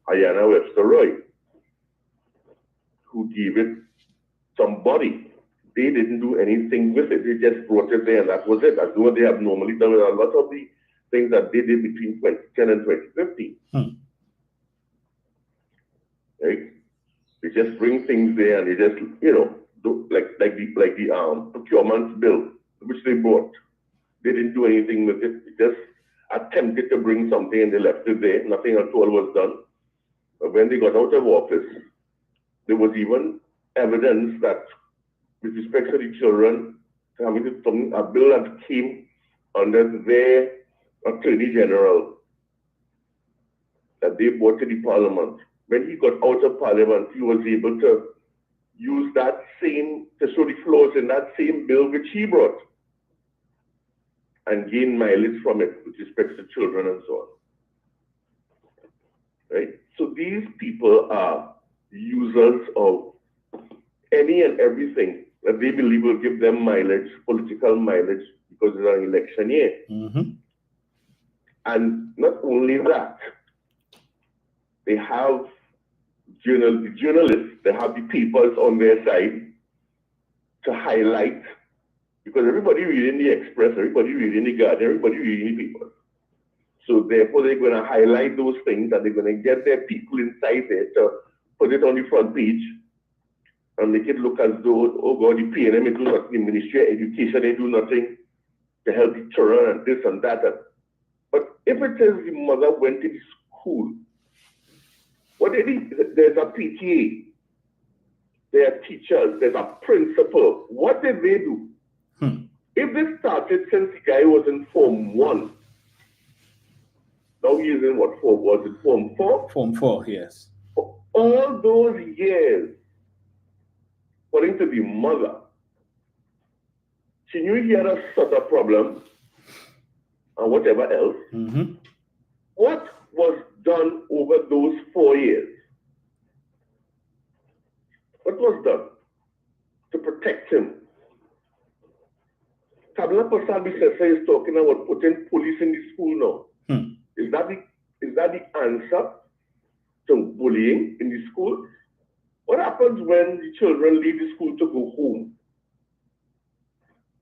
Ayanna Webster Roy, who gave it some body. They didn't do anything with it. They just brought it there and that was it. As though they have normally done with a lot of the things that they did between 2010 and 2015. Right? They just bring things there and they just, do like the procurement bill, which they brought. They didn't do anything with it. They just attempted to bring something and they left it there. Nothing at all was done. But when they got out of office, there was even evidence that with respect to the children, a bill that came under their Attorney General that they brought to the Parliament. When he got out of Parliament, he was able to use that same, to show the flaws in that same bill which he brought and gain mileage from it with respect to children and so on. Right? So these people are users of any and everything that they believe will give them mileage, political mileage, because it's an election year. And not only that, they have the journalists, they have the papers on their side to highlight, because everybody reading the Express, everybody reading the Guardian, everybody reading the papers. So therefore they're going to highlight those things and they're going to get their people inside there to put it on the front page and make it look as though, oh God, the PNM, they do nothing, the Ministry of Education, they do nothing to help the children and this and that. But if it is the mother went to the school, what they did, there's a PTA, there are teachers, there's a principal. What did they do? If they started since the guy was in Form 1, now he's in what form? Was it Form 4? Form 4, yes. All those years, according to the mother, she knew he had a sort of problem and whatever else. What was done over those 4 years? What was done to protect him? Tabla Prasad Bisesa is talking about putting police in the school now. Is that the answer to bullying in the school? What happens when the children leave the school to go home?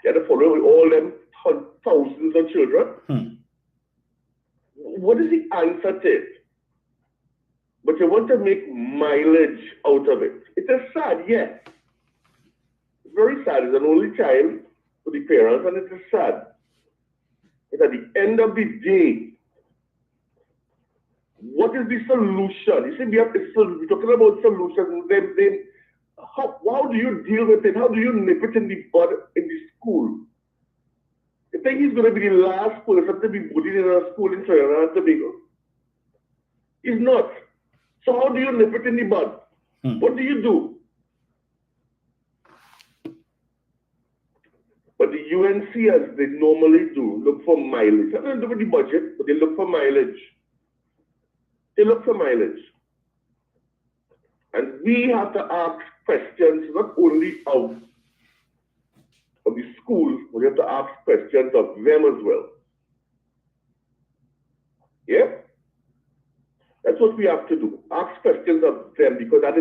You have to follow all them thousands of children. What is the answer to it? But you want to make mileage out of it. It is sad, yes. It's very sad. It's an only child for the parents, and it is sad. But at the end of the day, what is the solution? You see, we're talking about solutions. How do you deal with it? How do you nip it in the bud in the school? You think he's going to be the last person to be bullied in a school in Trinidad and Tobago? He's not. So how do you nip it in the bud? What do you do? But the UNC, as they normally do, look for mileage. They don't do with the budget, but they look for mileage. They look for mileage. And we have to ask questions not only of the schools, but we have to ask questions of them as well. Yeah? That's what we have to do. Ask questions of them, because that's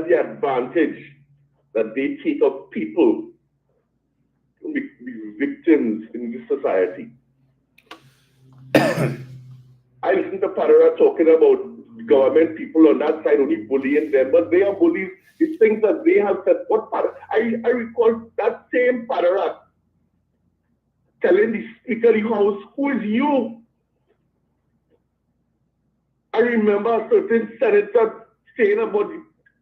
the advantage that they take of people who be victims in this society. I listen to Parara talking about government people on that side only bullying them, but they are bullies. It's things that they have said. I recall that same Parara telling the Speaker of the House, who is you? I remember a certain senator saying about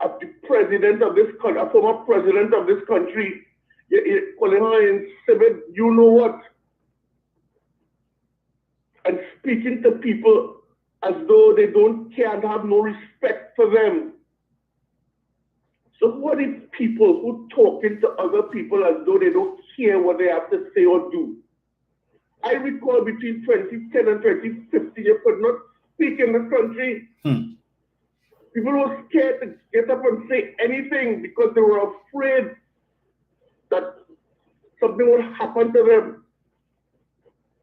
of the president of this country, a former president of this country, calling her in civil, you know what? And speaking to people as though they don't care and have no respect for them. So who are these people who talking to other people as though they don't care what they have to say or do? I recall between 2010 and 2015, you could not speak in the country. People were scared to get up and say anything because they were afraid that something would happen to them.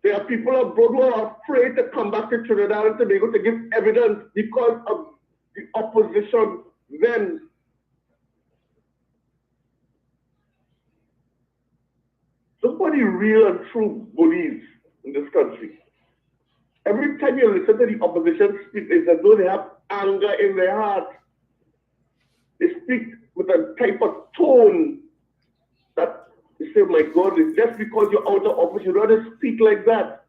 There are people abroad who are afraid to come back to Trinidad and Tobago to give evidence because of the opposition then. Somebody real and true bullies in this country. Every time you listen to the opposition speak, it's as though they have anger in their heart. They speak with a type of tone that you say, my God, it's just because you're out of office, you don't have to speak like that.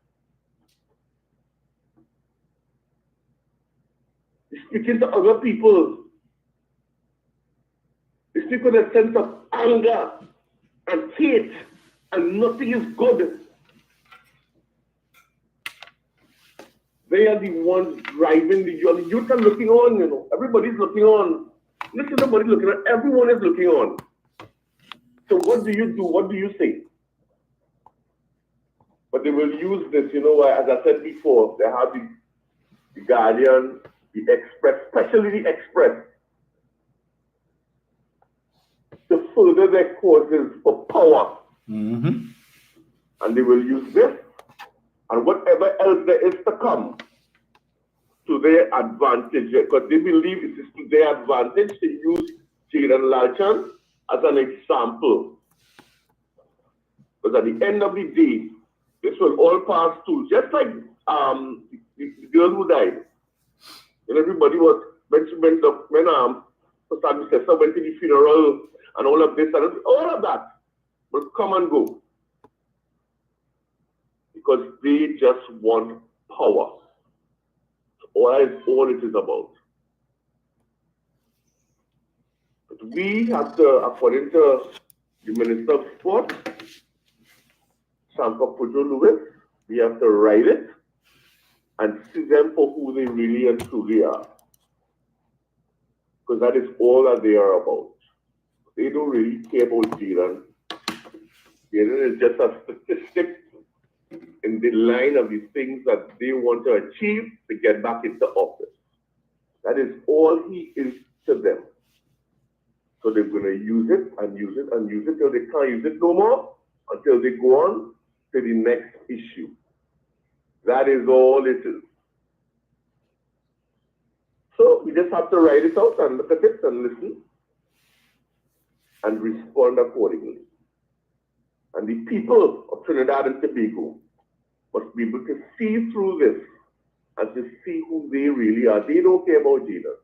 You're speaking to other people. You speak with a sense of anger and hate, and nothing is good. They are the ones driving the youth. The youth are looking on, you know. Everybody's looking on. Listen, nobody's looking on. Everyone is looking on. So what do you do? What do you say? But they will use this, you know, as I said before, they have the Guardian, the Express, especially the Express, to further their causes for power. And they will use this and whatever else there is to come to their advantage, because they believe it is to their advantage to use Jaden Lalchan as an example. Because at the end of the day, this will all pass through. Just like the girl who died. And everybody was, when Pastor Sessa went to the funeral and all of this, and all of that will come and go. Because they just want power. All it is about. But we have to, according to the Minister of Sport, Sampa Pujo Lewis, we have to write it and see them for who they really and truly are. Because that is all that they are about. They don't really care about Jaden. Jaden is just a statistic in the line of the things that they want to achieve to get back into office. That is all he is to them. So they're going to use it and use it and use it till they can't use it no more, until they go on to the next issue. That is all it is. So we just have to write it out and look at it and listen and respond accordingly. And the people of Trinidad and Tobago must be able to see through this and to see who they really are. They don't care about Jaden.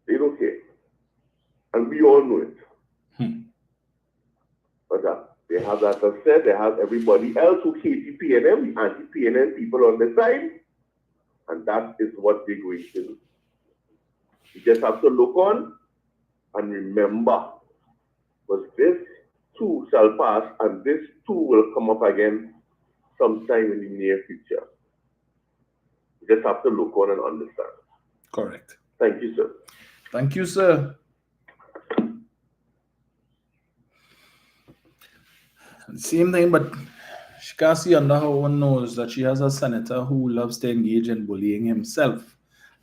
They don't care. And we all know it. But they have, as I said, they have everybody else who hates the PNM, the anti-PNM people on the side. And that is what they're going to do. You just have to look on and remember, because this too shall pass, and this too will come up again sometime in the near future. You just have to look on and understand. Correct. Thank you, sir. Thank you, sir. Same thing, but she can't see under her own nose that she has a senator who loves to engage in bullying himself.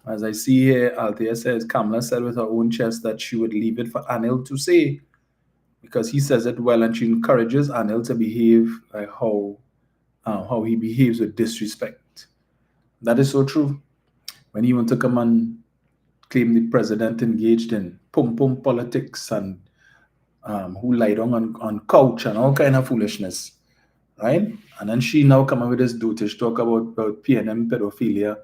As I see here, Althea says, Kamala said with her own chest that she would leave it for Anil to say, because he says it well, and she encourages Anil to behave like how he behaves with disrespect. That is so true. When he went to come and claim the president engaged in pum-pum politics and who lied on couch and all kind of foolishness, right? And then she now come up with this dotish talk about PNM pedophilia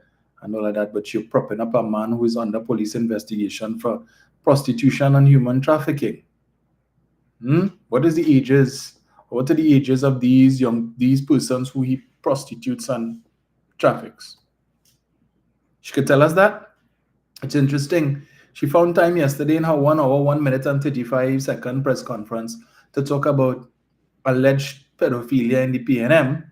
and all of that, but you're propping up a man who is under police investigation for prostitution and human trafficking. What is the ages? What are the ages of these persons who he prostitutes and traffics? She could tell us that. It's interesting She found time yesterday in her 1 hour, 1 minute and 35-second press conference to talk about alleged pedophilia in the PNM,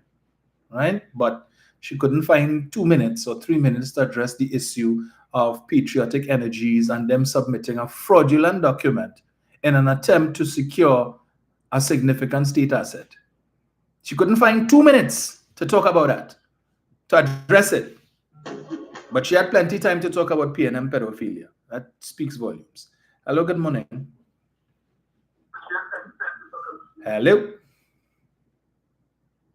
right? But she couldn't find 2 minutes or 3 minutes to address the issue of Patriotic Energies and them submitting a fraudulent document in an attempt to secure a significant state asset. She couldn't find 2 minutes to talk about that, to address it. But she had plenty of time to talk about PNM pedophilia. That speaks volumes. Hello, good morning. Hello.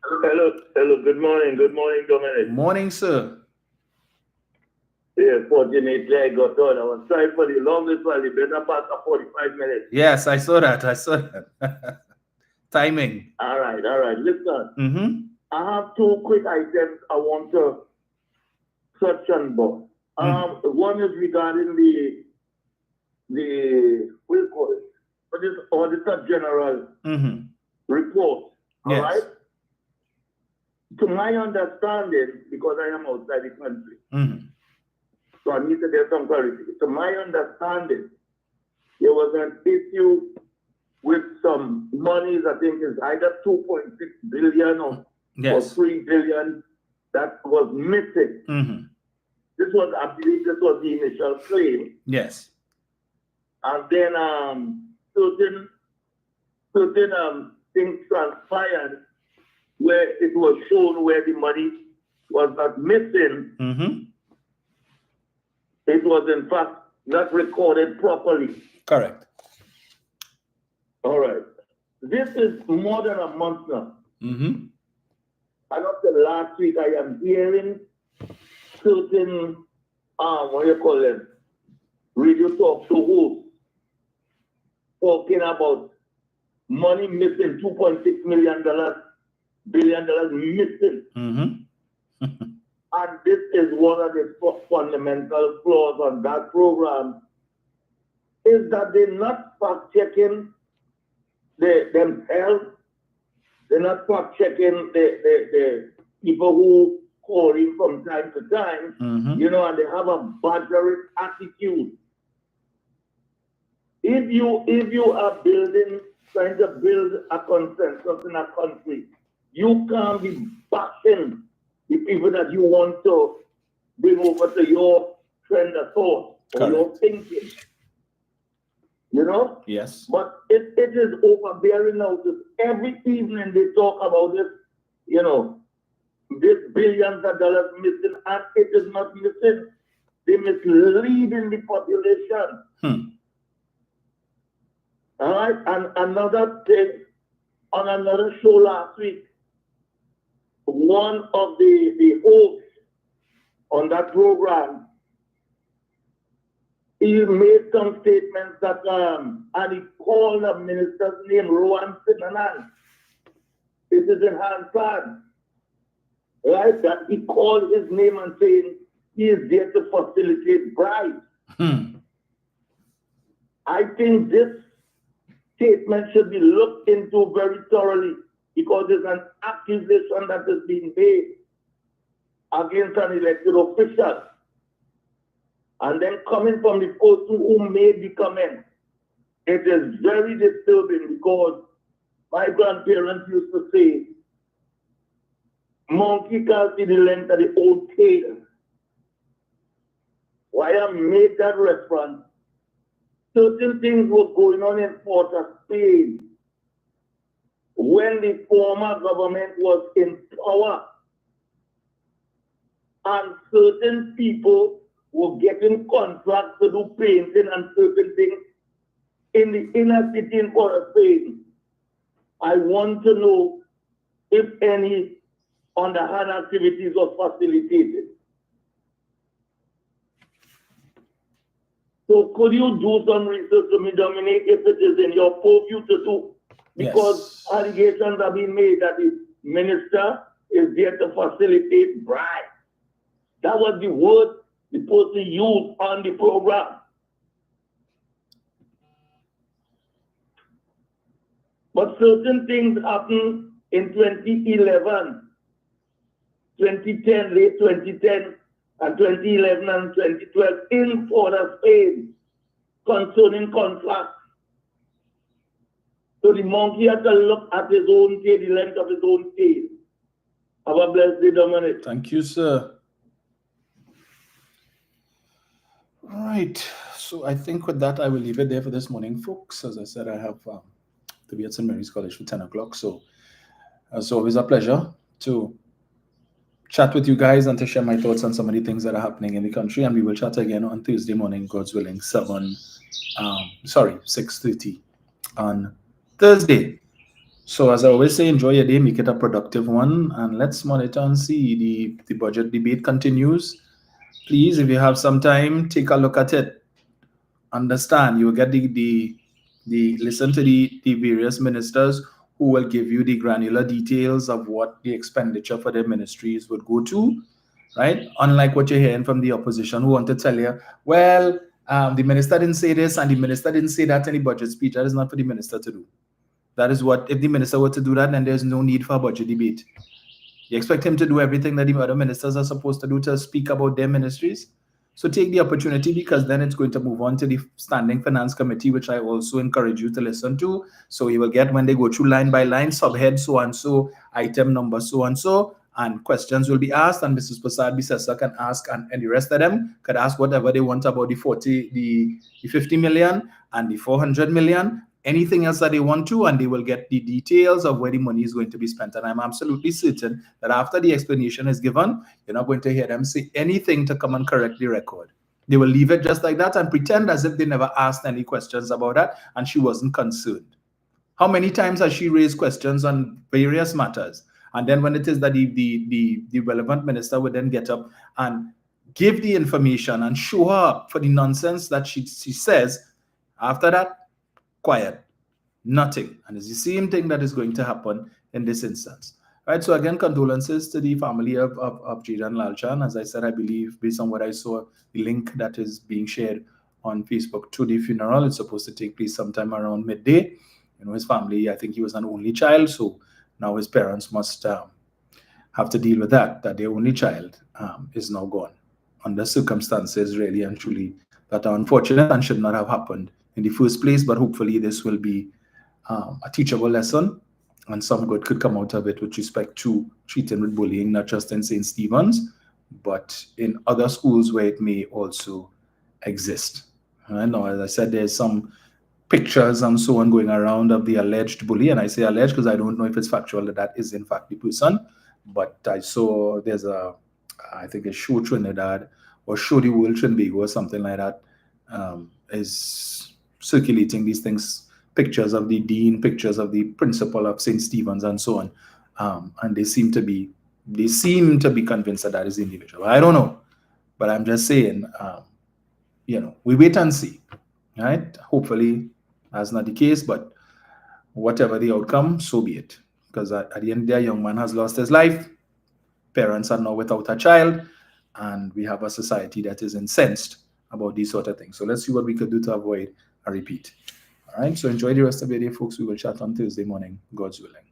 Hello, good morning, Dominic. Morning, sir. Yeah, fortunately I got on. I was trying for the longest while, the better part of 45 minutes. Yes, I saw that. Timing. All right. Listen, I have two quick items I want to touch on about. One is regarding the what do you call it? What is Auditor General report. Yes. All right? To my understanding, because I am outside the country, so I need to get some clarity. To my understanding, there was an issue with some monies, I think it's either 2.6 billion or 3 billion that was missing. This was, I believe this was the initial claim. Yes. And then certain things transpired where it was shown where the money was not missing. It was in fact not recorded properly. Correct. All right. This is more than a month now. And up to last week, I am hearing certain, what do you call them, radio talk show hosts talking about money missing, $2.6 billion missing. And this is one of the fundamental flaws on that program, is that they're not fact-checking themselves. They're not fact-checking the people who call in from time to time, you know, and they have a badgerish attitude. If you are trying to build a consensus in a country, you can't be bashing the people that you want to bring over to your trend of thought or your thinking. You know? Yes. But it is overbearing now. Every evening they talk about this, you know, this billions of dollars missing, and it is not missing. They're misleading the population. All right? And another thing, on another show last week, one of the hosts on that program, he made some statements that, and he called the minister's name, Rowan Sinanan. It is in Hansan, right? That he called his name and saying he is there to facilitate bribes. I think this statement should be looked into very thoroughly, because there's an accusation that is being made against an elected official. And then coming from the person who made the comment, it is very disturbing, because my grandparents used to say, monkey can't see the length of the old tail. Why I made that reference, certain things were going on in Port of Spain when the former government was in power, and certain people were getting contracts to do painting and certain things in the inner city in Port of Spain. I want to know if any underhand activities were facilitated. So could you do some research for me, Dominic, if it is in your purview to do? Because allegations have been made that the minister is there to facilitate bribes. That was the word the person used on the program. But certain things happened in 2011, 2010, late 2010, and 2011 and 2012 in Port of Spain. concerning contracts. So the monkey has to look at his own tail, the length of his own tail. Have a blessed day, Dominic. Thank you, sir. All right. So I think with that, I will leave it there for this morning, folks. As I said, I have to be at St. Mary's College for 10 o'clock. So it's always a pleasure to chat with you guys and to share my thoughts on some of the things that are happening in the country. And we will chat again on Thursday morning, God's willing, 6:30 on Thursday. So as I always say, enjoy your day, make it a productive one, and let's monitor and see the budget debate continues. Please, if you have some time, take a look at it. Understand, you will get the listen to the various ministers who will give you the granular details of what the expenditure for their ministries would go to, right? Unlike what you're hearing from the opposition who want to tell you, well, the minister didn't say this and the minister didn't say that in the budget speech. That is not for the minister to do. That is what, if the minister were to do that, then there's no need for a budget debate. You expect him to do everything that the other ministers are supposed to do to speak about their ministries? So take the opportunity, because then it's going to move on to the Standing Finance Committee, which I also encourage you to listen to. So you will get, when they go through line by line, subhead so-and-so, item number so-and-so, and questions will be asked, and Mrs. Prasad Bisesa can ask, and the rest of them could ask whatever they want about the 50 million and the 400 million, anything else that they want to, and they will get the details of where the money is going to be spent. And I'm absolutely certain that after the explanation is given, you're not going to hear them say anything to come and correct the record. They will leave it just like that and pretend as if they never asked any questions about that and she wasn't concerned. How many times has she raised questions on various matters? And then when it is that the relevant minister would then get up and give the information and show her up for the nonsense that she says, after that, quiet, nothing. And it's the same thing that is going to happen in this instance. Right, so again, condolences to the family of Jaden Lalchan. As I said, I believe, based on what I saw, the link that is being shared on Facebook to the funeral, it's supposed to take place sometime around midday. You know, his family, I think he was an only child, so now his parents must have to deal with that their only child is now gone under circumstances really and truly that are unfortunate and should not have happened in the first place. But hopefully this will be a teachable lesson, and some good could come out of it with respect to treating with bullying, not just in St. Stephen's, but in other schools where it may also exist. And now, as I said, there's some pictures and so on going around of the alleged bully, and I say alleged because I don't know if it's factual that is in fact the person, but I saw there's I think a Show Trinidad or Show the World Trinbago or something like that is circulating these things, pictures of the dean, pictures of the principal of St. Stephen's and so on, and they seem to be convinced that is the individual. I don't know, but I'm just saying, you know, we wait and see, right? Hopefully that's not the case, but whatever the outcome, so be it. Because at the end of the day, a young man has lost his life, parents are now without a child, and we have a society that is incensed about these sort of things. So let's see what we could do to avoid a repeat. All right, so enjoy the rest of your day, folks. We will chat on Thursday morning, God's willing.